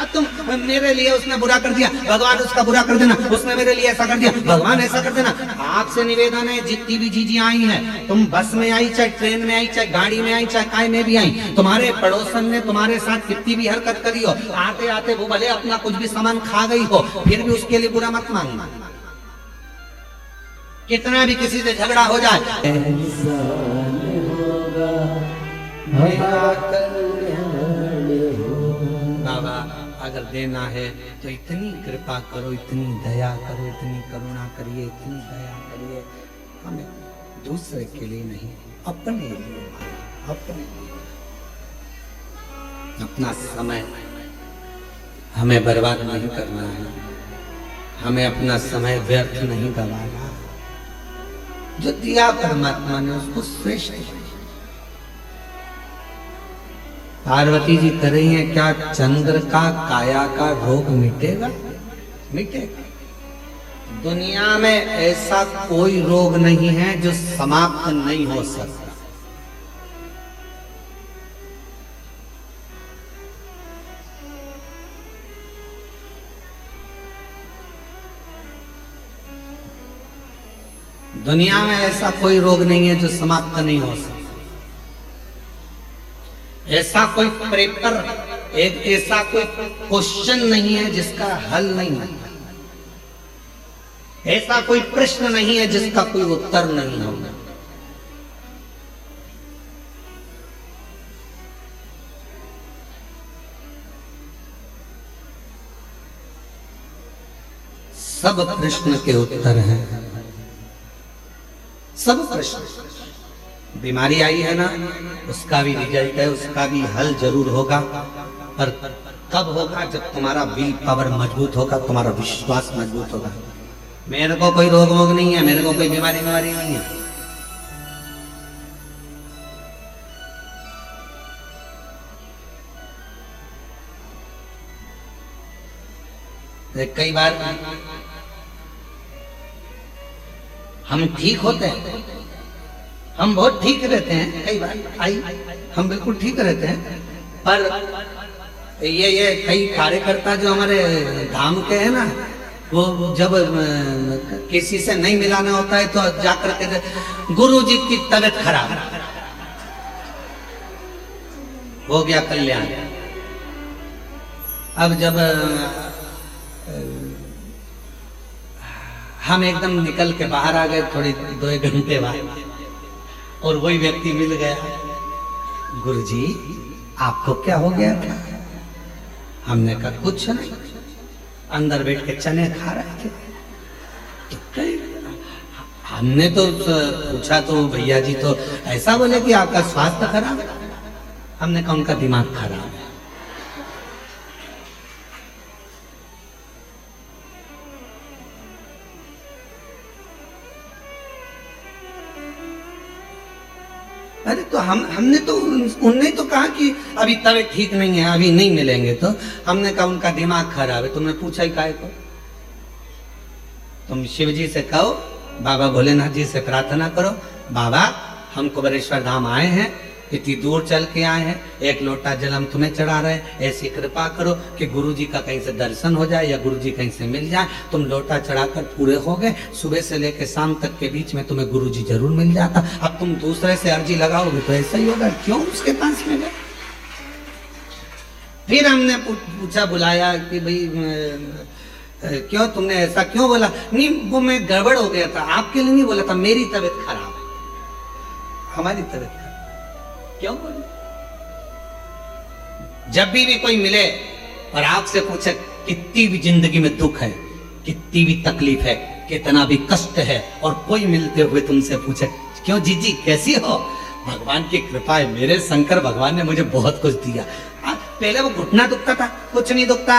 S1: तुम मेरे लिए उसने बुरा कर दिया, भगवान उसका बुरा कर देना, उसने मेरे लिए ऐसा कर दिया, भगवान ऐसा कर देना। आपसे निवेदन है, जितनी भी चीजें आई हैं, तुम बस में आई, चाहे ट्रेन में आई, चाहे गाड़ी में आई, चाहे काय में भी आई, तुम्हारे पड़ोसन ने तुम्हारे साथ कितनी भी हरकत करी हो, आते आते वो भले अपना कुछ भी सामान खा गई हो, फिर भी उसके लिए बुरा मत मांगना। कितना भी किसी से झगड़ा हो जाए, बाबा अगर देना है तो इतनी कृपा करो, इतनी दया करो, इतनी करुणा करिए, इतनी दया करिए, हमें दूसरे के लिए नहीं, अपने लिए, अपने लिए। अपना समय हमें बर्बाद नहीं करना है, हमें अपना समय व्यर्थ नहीं गवाना। जो दिया परमात्मा ने उसको श्रेष्ठ। पार्वती जी कह रही हैं, क्या चंद्र का काया का रोग मिटेगा? मिटेगा। दुनिया में ऐसा कोई रोग नहीं है जो समाप्त नहीं हो सकता। दुनिया में ऐसा कोई रोग नहीं है जो समाप्त नहीं हो सकता। ऐसा कोई पेपर, एक ऐसा कोई क्वेश्चन नहीं है जिसका हल नहीं है, ऐसा कोई प्रश्न नहीं है जिसका कोई उत्तर नहीं होगा। सब प्रश्न के उत्तर हैं, सब प्रश्न। बीमारी आई है ना, उसका भी रिजल्ट है, उसका भी हल जरूर होगा, पर कब होगा? जब तुम्हारा विल पावर मजबूत होगा, तुम्हारा विश्वास मजबूत होगा। मेरे को कोई रोग वोग नहीं है, मेरे को कोई बीमारी नहीं है। कई बार हम ठीक होते हैं, हम बहुत ठीक रहते हैं, कई बार आई हम बिल्कुल ठीक रहते हैं, पर ये कई कार्यकर्ता जो हमारे धाम के हैं ना, वो जब किसी से नहीं मिलाना होता है तो जाकर के गुरु जी की तबीयत खराब हो गया, कल्याण। अब जब हम एकदम निकल के बाहर आ गए थोड़ी 2 घंटे बाद, और वही व्यक्ति मिल गया, गुरुजी आपको क्या हो गया था? हमने कहा कुछ नहीं, अंदर बैठ के चने खा रहे थे। तो हमने तो पूछा तो भैया जी तो ऐसा बोले कि आपका स्वास्थ्य खराब है। हमने कहा उनका दिमाग खराब है। अरे तो हमने तो उनने तो कहा कि अभी तबीयत ठीक नहीं है, अभी नहीं मिलेंगे, तो हमने कहा उनका दिमाग खराब है। तुमने पूछा ही काहे को? तुम शिव जी से कहो, बाबा भोलेनाथ जी से प्रार्थना करो, बाबा हम कुबेरेश्वर धाम आए हैं, इतनी दूर चल के आए हैं, 1 लोटा जल हम तुम्हें चढ़ा रहे हैं, ऐसी कृपा करो कि गुरु जी का कहीं से दर्शन हो जाए या गुरु जी कहीं से मिल जाए। तुम लोटा चढ़ाकर पूरे हो गए, सुबह से लेकर शाम तक के बीच में तुम्हें गुरु जी जरूर मिल जाता। अब तुम दूसरे से अर्जी लगाओगे तो ऐसा ही होगा, क्यों उसके पास में गए? फिर हमने पूछा, बुलाया कि भाई क्यों तुमने ऐसा क्यों बोला? नहीं वो मैं गड़बड़ हो गया था, आपके लिए नहीं बोला था, मेरी तबीयत खराब है, हमारी तबीयत खराब। क्यों बोले? जब भी कोई मिले और आपसे पूछे कितनी भी जिंदगी में दुख है, कितनी भी तकलीफ है, कितना भी कष्ट है, और कोई मिलते हुए तुमसे पूछे क्यों जीजी कैसी हो? भगवान की कृपा है, मेरे शंकर भगवान ने मुझे बहुत कुछ दिया। पहले वो घुटना दुखता था, कुछ नहीं दुखता,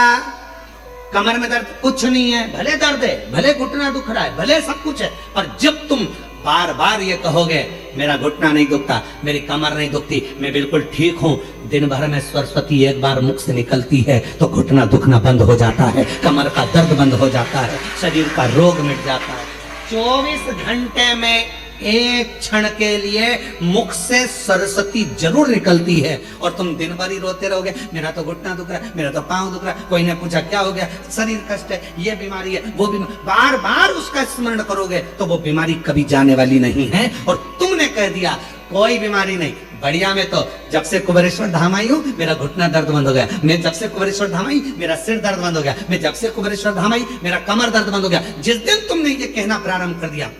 S1: कमर में दर्द कुछ नहीं है, भले दर्द है, भले घुटना दुख रहा है, भले सब कुछ है, पर जब तुम बार बार ये कहोगे मेरा घुटना नहीं दुखता, मेरी कमर नहीं दुखती, मैं बिल्कुल ठीक हूँ, दिन भर में सरस्वती एक बार मुख से निकलती है तो घुटना दुखना बंद हो जाता है, कमर का दर्द बंद हो जाता है, शरीर का रोग मिट जाता है। 24 घंटे में एक क्षण के लिए मुख से सरस्वती जरूर निकलती है और तुम दिन भर ही रोते रहोगे, मेरा तो घुटना दुख रहा है, मेरा तो पांव दुख रहा है, कोई ने पूछा क्या हो गया, शरीर कष्ट है, ये बीमारी है, वो बीमारी, बार बार उसका स्मरण करोगे तो वो बीमारी कभी जाने वाली नहीं है। और तुमने कह दिया कोई बीमारी नहीं, बढ़िया। में तो जब से कुबेरेश्वर धाम आई हूँ मेरा घुटना दर्द बंद हो गया, मैं जब से कुबेरेश्वर धाम आई मेरा सिर दर्द बंद हो गया, मैं जब से कुबेरेश्वर धाम आई मेरा कमर दर्द बंद हो गया। जिस दिन तुमने ये कहना प्रारंभ कर दिया,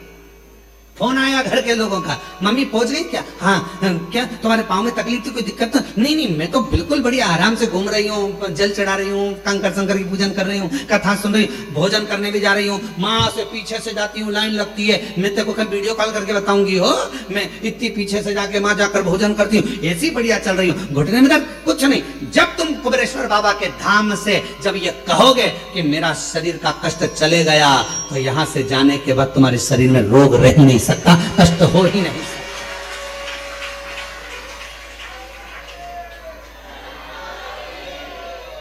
S1: फोन आया घर के लोगों का, मम्मी पहुंच गई क्या, हाँ क्या तुम्हारे पाँव में तकलीफ थी, कोई दिक्कत तो नहीं, मैं तो बिल्कुल बढ़िया आराम से घूम रही हूँ, जल चढ़ा रही हूँ, कंकर शंकर की पूजन कर रही हूँ, कथा सुन रही, भोजन करने भी जा रही हूँ, माँ से पीछे से जाती हूँ, लाइन लगती है, मैं तेरे को कल वीडियो कॉल करके बताऊंगी हो, मैं इतनी पीछे से जाके माँ जाकर भोजन करती हूँ, ऐसी बढ़िया चल रही हूँ, घुटने में दर्द कुछ नहीं। जब तुम कुबेरेश्वर बाबा के धाम से जब ये कहोगे कि मेरा शरीर का कष्ट चले गया, तो यहाँ से जाने के बाद तुम्हारे शरीर में रोग रह नहीं सकता, कष्ट हो ही नहीं सकता।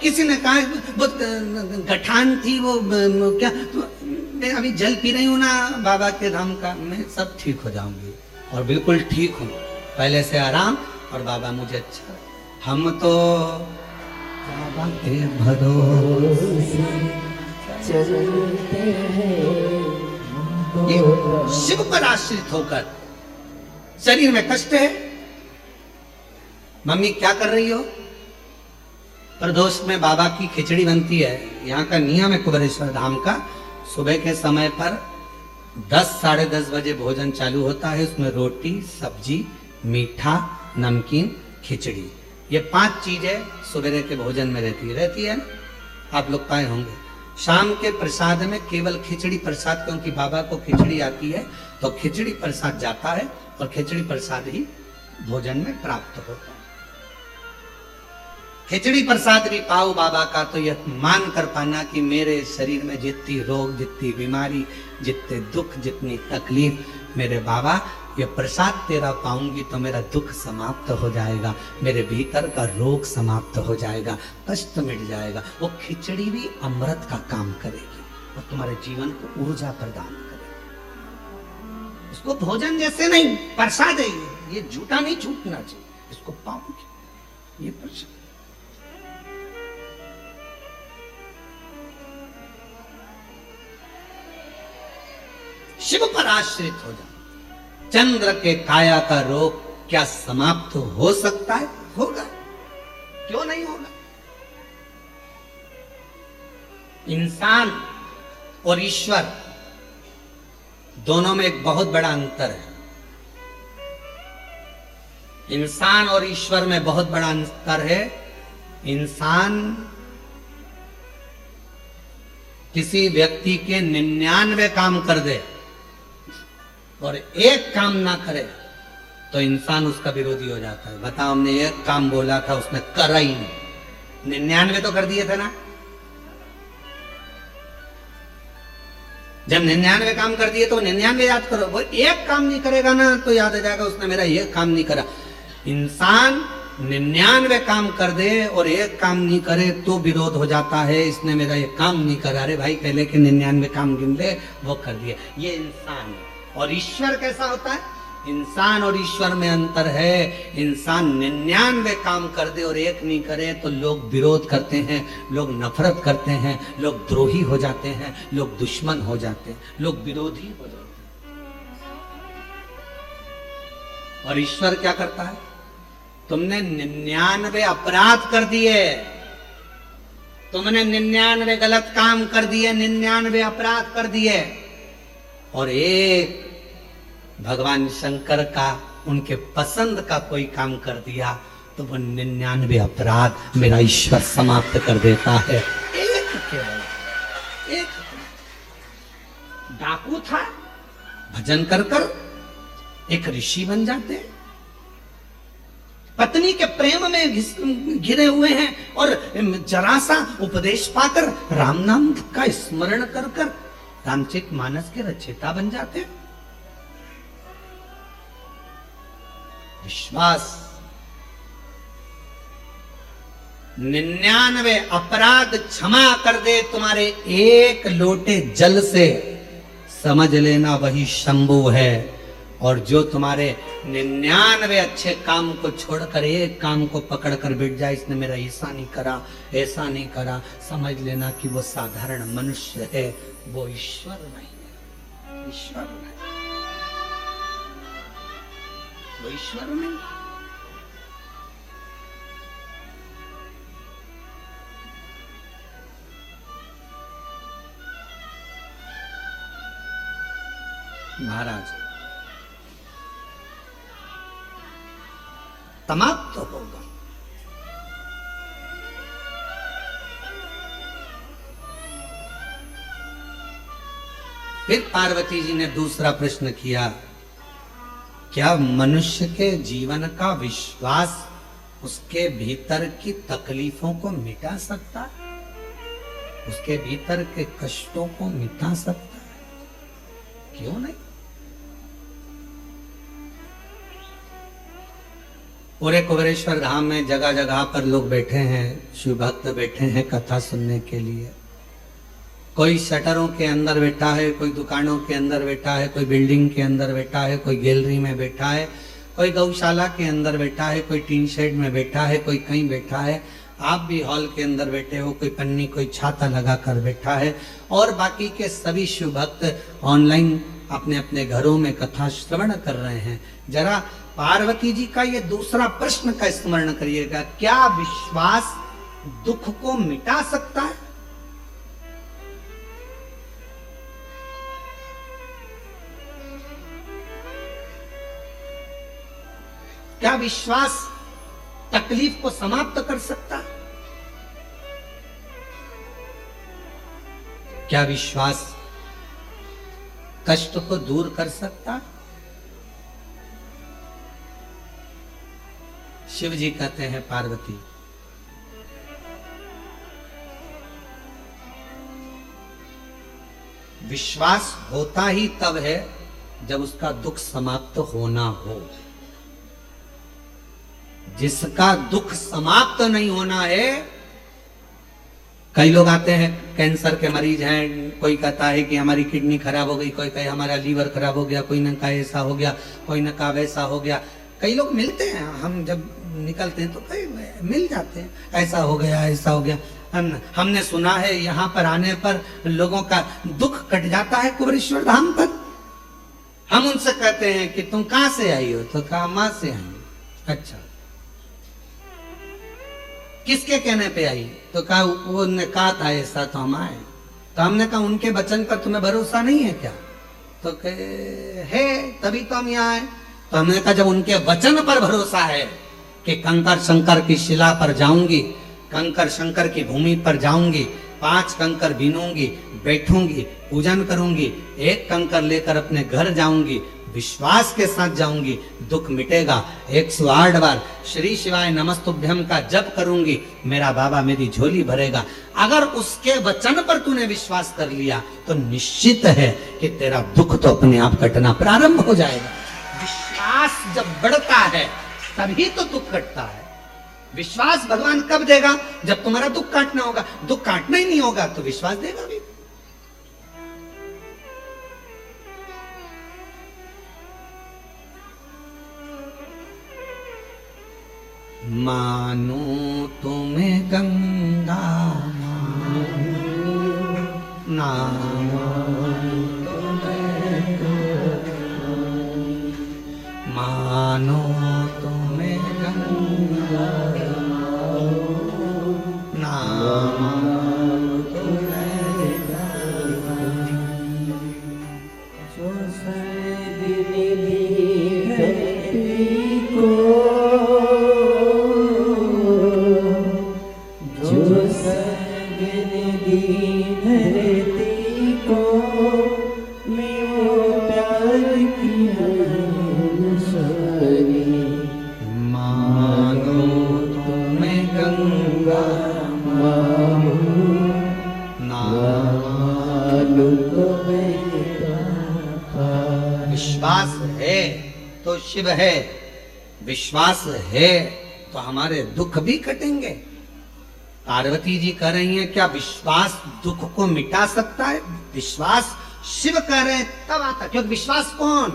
S1: किसी ने कहा वो गठान थी, वो क्या, मैं अभी जल पी रही हूं ना बाबा के धाम का, मैं सब ठीक हो जाऊंगी और बिल्कुल ठीक हूं, पहले से आराम और बाबा मुझे अच्छा। हम तो बाबा के भरोसे चलते हैं, शिव पर आश्रित होकर। शरीर में कष्ट है, मम्मी क्या कर रही हो, प्रदोष में बाबा की खिचड़ी बनती है, यहाँ का नियम है कुबेरेश्वर धाम का, सुबह के समय पर 10 साढ़े 10 बजे भोजन चालू होता है, उसमें रोटी सब्जी मीठा नमकीन खिचड़ी, ये 5 चीजें सवेरे के भोजन में रहती है, आप लोग पाए होंगे। शाम के प्रसाद में केवल खिचड़ी प्रसाद, क्योंकि बाबा को खिचड़ी आती है तो खिचड़ी प्रसाद जाता है और खिचड़ी प्रसाद ही भोजन में प्राप्त होता है। खिचड़ी प्रसाद भी पाओ बाबा का तो यह मान कर पाना कि मेरे शरीर में जितनी रोग, जितनी बीमारी, जितने दुख, जितनी तकलीफ, मेरे बाबा ये प्रसाद तेरा पाऊंगी तो मेरा दुख समाप्त हो जाएगा, मेरे भीतर का रोग समाप्त हो जाएगा, कष्ट मिट जाएगा। वो खिचड़ी भी अमृत का काम करेगी और तुम्हारे जीवन को ऊर्जा प्रदान करेगी। इसको भोजन जैसे नहीं, प्रसाद है ये झूठा नहीं छूटना चाहिए, इसको पाऊंगी, ये प्रसाद। शिव पर आश्रित हो जाओ। चंद्र के काया का रोग क्या समाप्त हो सकता है? होगा, क्यों नहीं होगा? इंसान और ईश्वर दोनों में एक बहुत बड़ा अंतर है। इंसान और ईश्वर में बहुत बड़ा अंतर है। इंसान किसी व्यक्ति के 99 काम कर दे और एक काम ना करे तो इंसान उसका विरोधी हो जाता है। बताओ, हमने एक काम बोला था, उसने करा ही नहीं, 99 तो कर दिए थे ना। जब 99 काम कर दिए तो 99 याद करो, वो एक काम नहीं करेगा ना तो याद आ जाएगा उसने मेरा ये काम नहीं करा। इंसान 99 काम कर दे और एक काम नहीं करे तो विरोध हो जाता है, इसने मेरा ये काम नहीं करा। अरे भाई, पहले के 99 काम गिन ले, वो कर दिए। ये इंसान है। और ईश्वर कैसा होता है? इंसान और ईश्वर में अंतर है। इंसान 99 काम कर दे और एक नहीं करे तो लोग विरोध करते हैं, लोग नफरत करते हैं, लोग द्रोही हो जाते हैं, लोग दुश्मन हो जाते हैं, लोग विरोधी हो जाते हैं। और ईश्वर क्या करता है? तुमने 99 अपराध कर दिए, तुमने 99 गलत काम कर दिए, 99 अपराध कर दिए और एक भगवान शंकर का, उनके पसंद का कोई काम कर दिया तो वो 99 अपराध मेरा ईश्वर समाप्त कर देता है। एक केवल एक डाकू था, भजन कर कर एक ऋषि बन जाते हैं। पत्नी के प्रेम में घिरे हुए हैं और जरा सा उपदेश पाकर राम नाम का स्मरण कर कर रामचरित मानस के रचयिता बन जाते हैं। विश्वास 99 अपराध क्षमा कर दे तुम्हारे एक लोटे जल से, समझ लेना वही शंभु है। और जो तुम्हारे 99 अच्छे काम को छोड़कर एक काम को पकड़कर बैठ जाए, इसने मेरा ऐसा नहीं करा, ऐसा नहीं करा, समझ लेना कि वो साधारण मनुष्य है, वो ईश्वर नहीं है। ईश्वर नहीं, वो ईश्वर नहीं। महाराज समाप्त तो होगा। फिर पार्वती जी ने दूसरा प्रश्न किया, क्या मनुष्य के जीवन का विश्वास उसके भीतर की तकलीफों को मिटा सकता है? उसके भीतर के कष्टों को मिटा सकता है? क्यों नहीं? पूरे कुबेरेश्वर धाम में जगह जगह पर लोग बैठे हैं, शिव भक्त बैठे हैं कथा सुनने के लिए। कोई शटरों के अंदर बैठा है, कोई दुकानों के अंदर बैठा है, कोई बिल्डिंग के अंदर बैठा है, कोई गैलरी में बैठा है, कोई गौशाला के अंदर बैठा है, कोई टीन शेड में बैठा है, कोई कहीं बैठा है। आप भी हॉल के अंदर बैठे हो, कोई पन्नी कोई छाता लगा कर बैठा है, और बाकी के सभी शिव भक्त ऑनलाइन अपने अपने घरों में कथा श्रवण कर रहे हैं। जरा पार्वती जी का ये दूसरा प्रश्न का स्मरण करिएगा, क्या विश्वास दुख को मिटा सकता है? क्या विश्वास तकलीफ को समाप्त कर सकता है? क्या विश्वास कष्ट को दूर कर सकता है? शिव जी कहते हैं, पार्वती विश्वास होता ही तब है जब उसका दुख समाप्त होना हो। जिसका दुख समाप्त नहीं होना है, कई लोग आते हैं कैंसर के मरीज हैं, कोई कहता है कि हमारी किडनी खराब हो गई, कोई कहे हमारा लीवर खराब हो गया, कोई न कहा ऐसा हो गया, कोई न कहा वैसा हो गया। कई लोग मिलते हैं, हम जब निकलते हैं तो कई मिल जाते हैं, ऐसा हो गया ऐसा हो गया। हमने सुना है यहाँ पर आने पर लोगों का दुख कट जाता है कुबेरेश्वर धाम पर। हम उनसे कहते हैं कि तुम कहां से आई हो? तो कहा मां से आई। अच्छा, किसके कहने पे आई? तो कहा उन्होंने कहा था ऐसा, तो हम आए। तो हमने कहा उनके वचन पर तुम्हें भरोसा नहीं है क्या? तो कहे है, तभी तो हम यहाँ आए। तो हमने कहा जब उनके वचन पर भरोसा है कि कंकर शंकर की शिला पर जाऊंगी, कंकर शंकर की भूमि पर जाऊंगी, 5 कंकर बीनूंगी, बैठूंगी, पूजन करूंगी, 1 कंकर लेकर अपने घर जाऊंगी, विश्वास के साथ जाऊंगी, दुख मिटेगा। 108 बार श्री शिवाय नमस्तुभ्यम का जप करूंगी, मेरा बाबा मेरी झोली भरेगा। अगर उसके वचन पर तूने विश्वास कर लिया तो निश्चित है कि तेरा दुख तो अपने आप कटना प्रारंभ हो जाएगा। विश्वास जब बढ़ता है तभी तो दुख कटता है। विश्वास भगवान कब देगा? जब तुम्हारा दुख काटना होगा। दुख काटना ही नहीं होगा तो विश्वास देगा भी? मानो तुम्हें गंगा ना मानो तुम्हें गंगा ना
S2: जो सदनिधि को, जो सदनिधि धरती को, मैं वो प्यार की सरी।
S1: मानो तुम्हें गंगा
S2: मानो
S1: ना
S2: तो
S1: विश्वास है तो शिव है, विश्वास है तो हमारे दुख भी कटेंगे। पार्वती जी कह रही हैं क्या विश्वास दुख को मिटा सकता है? विश्वास शिव कह रहे हैं तब आता, क्योंकि विश्वास कौन?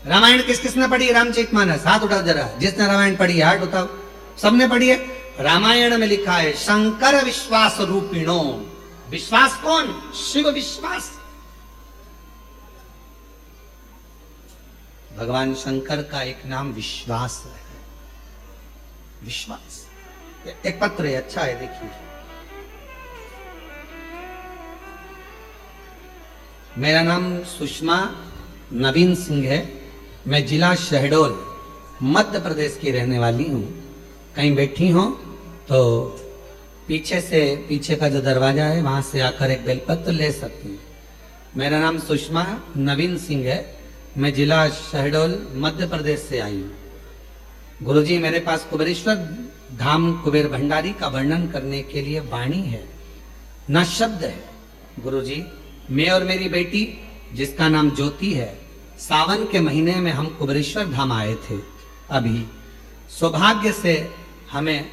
S1: रामायण किस किसने पढ़ी है? रामचरितमानस, हाथ उठाओ जरा, जिसने रामायण पढ़ी है हाथ उठाओ। सबने पढ़ी है। रामायण में लिखा है शंकर विश्वास रूपिणो। विश्वास कौन? शिव विश्वास। भगवान शंकर का एक नाम विश्वास है। विश्वास। एक पत्र है, अच्छा है, देखिए। मेरा नाम सुषमा नवीन सिंह है। मैं जिला शहडोल मध्य प्रदेश की रहने वाली हूँ। कहीं बैठी हो तो पीछे का जो दरवाजा है वहां से आकर एक बेलपत्र ले सकती हूँ। मेरा नाम सुषमा नवीन सिंह है। मैं जिला शहडोल मध्य प्रदेश से आई हूँ। गुरुजी, मेरे पास कुबेरेश्वर धाम कुबेर भंडारी का वर्णन करने के लिए वाणी है, न शब्द है। गुरुजी, मैं और मेरी बेटी जिसका नाम ज्योति है, सावन के महीने में हम कुबेरेश्वर धाम आए थे। अभी सौभाग्य से हमें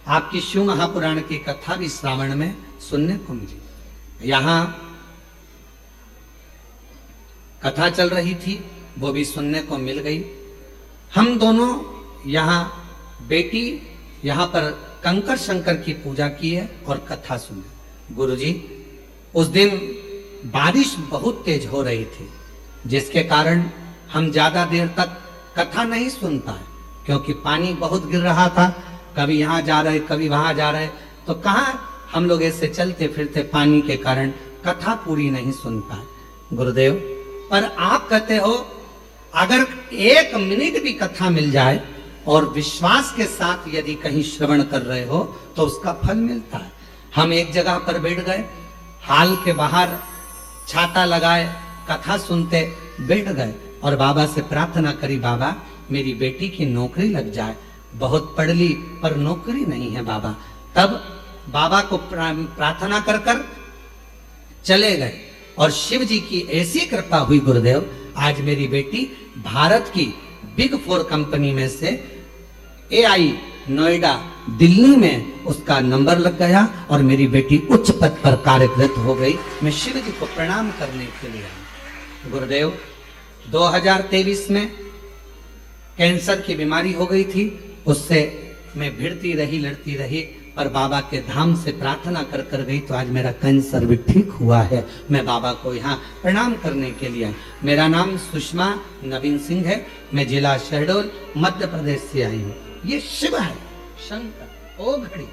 S1: आपकी शिव महापुराण की कथा भी श्रावण में सुनने को मिली। यहाँ कथा चल रही थी, वो भी सुनने को मिल गई। हम दोनों यहाँ, बेटी यहाँ पर कंकर शंकर की पूजा की है और कथा सुनी। गुरुजी, उस दिन बारिश बहुत तेज हो रही थी, जिसके कारण हम ज्यादा देर तक कथा नहीं सुन पाए, क्योंकि पानी बहुत गिर रहा था। कभी यहाँ जा रहे, कभी वहां जा रहे, तो कहाँ हम लोग ऐसे चलते फिरते पानी के कारण कथा पूरी नहीं सुन पाए। गुरुदेव, पर आप कहते हो अगर 1 मिनट भी कथा मिल जाए और विश्वास के साथ यदि कहीं श्रवण कर रहे हो तो उसका फल मिलता है। हम एक जगह पर बैठ गए, हाल के बाहर छाता लगाए, कथा सुनते बैठ गए और बाबा से प्रार्थना करी, बाबा मेरी बेटी की नौकरी लग जाए। बहुत पढ़ ली पर नौकरी नहीं है बाबा। तब बाबा को प्रार्थना कर कर चले गए और शिव जी की ऐसी कृपा हुई गुरुदेव, आज मेरी बेटी भारत की बिग 4 कंपनी में से AI नोएडा दिल्ली में उसका नंबर लग गया और मेरी बेटी उच्च पद पर कार्यरत हो गई। मैं शिव जी को प्रणाम करने के लिए आई। गुरुदेव, 2023 में कैंसर की बीमारी हो गई थी, उससे मैं भिड़ती रही, लड़ती रही, पर बाबा के धाम से प्रार्थना कर कर गई तो आज मेरा कैंसर भी ठीक हुआ है। मैं बाबा को यहाँ प्रणाम करने के लिए आई। मेरा नाम सुषमा नवीन सिंह है। मैं जिला शहडोल मध्य प्रदेश से आई हूँ। ये शिव है, शंकर। ओ घड़ी,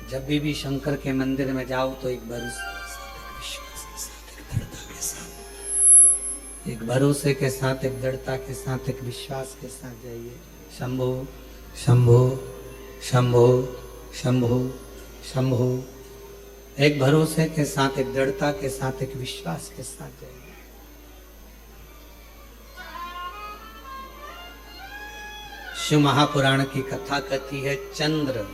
S1: जब भी शंकर के मंदिर में जाओ तो एक भरोसे के साथ, एक दृढ़ता के साथ, एक विश्वास के साथ जाइए। शंभो शंभो शंभो शंभो शंभो। एक भरोसे के साथ, एक दृढ़ता के साथ, एक विश्वास के साथ जाइए। शिव महापुराण की कथा कहती है, चंद्र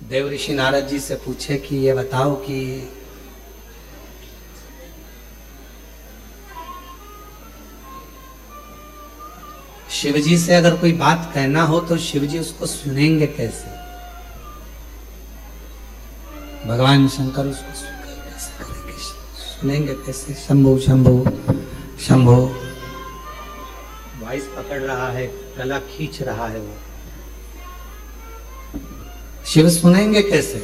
S1: देव ऋषि नारद जी से पूछे कि ये बताओ कि शिवजी से अगर कोई बात कहना हो तो शिवजी उसको सुनेंगे कैसे? भगवान शंकर उसको कैसे करेंगे, सुनेंगे कैसे? शंभो शंभो शंभो। वॉइस पकड़ रहा है, गला खींच रहा है वो। शिव सुनेंगे कैसे?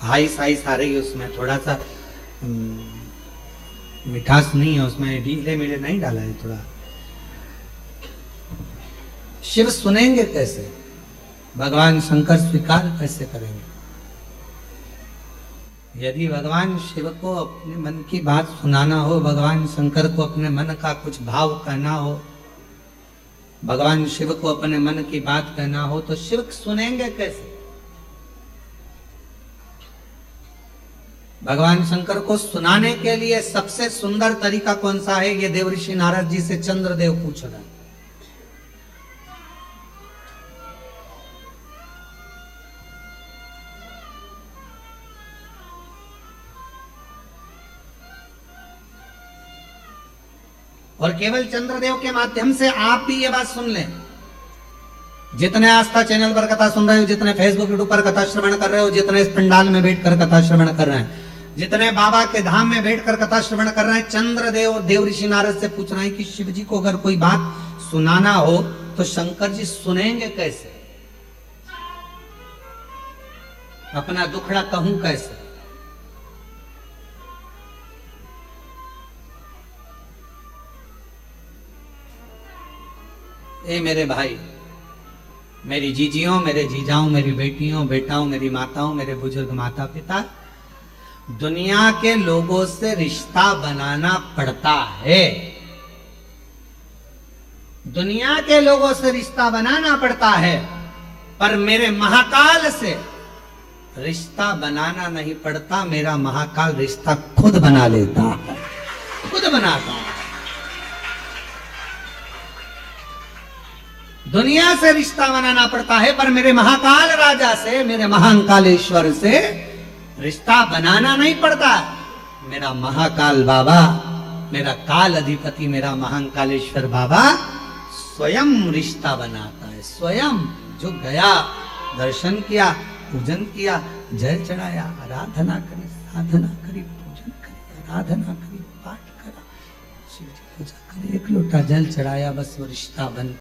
S1: आइस आइस आ रही है उसमें, थोड़ा सा मिठास नहीं है उसमें, ढीले मीले नहीं डाला है थोड़ा। शिव सुनेंगे कैसे? भगवान शंकर स्वीकार कैसे करेंगे? यदि भगवान शिव को अपने मन की बात सुनाना हो, भगवान शंकर को अपने मन का कुछ भाव कहना हो, भगवान शिव को अपने मन की बात कहना हो, तो शिव सुनेंगे कैसे? भगवान शंकर को सुनाने के लिए सबसे सुंदर तरीका कौन सा है? ये देवऋषि नारद जी से चंद्रदेव पूछ रहे हैं। और केवल चंद्रदेव के माध्यम से आप भी ये बात सुन लें। जितने आस्था चैनल पर कथा सुन रहे हो, जितने फेसबुक यूट्यूब पर कथा श्रवण कर रहे हो, जितने इस पंडाल में बैठकर कथा श्रवण कर रहे हैं, जितने बाबा के धाम में बैठकर कथा श्रवण कर रहे हैं, चंद्रदेव और देव ऋषि नारद से पूछ रहे हैं कि शिव जी को अगर कोई बात सुनाना हो तो शंकर जी सुनेंगे कैसे, अपना दुखड़ा कहूं कैसे। ए मेरे भाई, मेरी जीजियों, मेरे जीजाओं, मेरी बेटियों, बेटाओं, मेरी माताओं, मेरे बुजुर्ग माता पिता, दुनिया के लोगों से रिश्ता बनाना पड़ता है। दुनिया के लोगों से रिश्ता बनाना पड़ता है, पर मेरे महाकाल से रिश्ता बनाना नहीं पड़ता। मेरा महाकाल रिश्ता खुद बना लेता है, खुद बनाता है। दुनिया से रिश्ता बनाना पड़ता है, पर मेरे महाकाल राजा से, मेरे महाकालेश्वर से रिश्ता बनाना नहीं पड़ता। मेरा महाकाल बाबा, मेरा काल अधिपति, मेरा महाकालेश्वर बाबा स्वयं रिश्ता बनाता है। स्वयं जो गया, दर्शन किया, पूजन किया, जल चढ़ाया, आराधना करी, साधना करी, पूजन करी, आराधना करी, पाठ करा, शिव जी पूजा करे, एक लोटा जल चढ़ाया, बस वो रिश्ता बन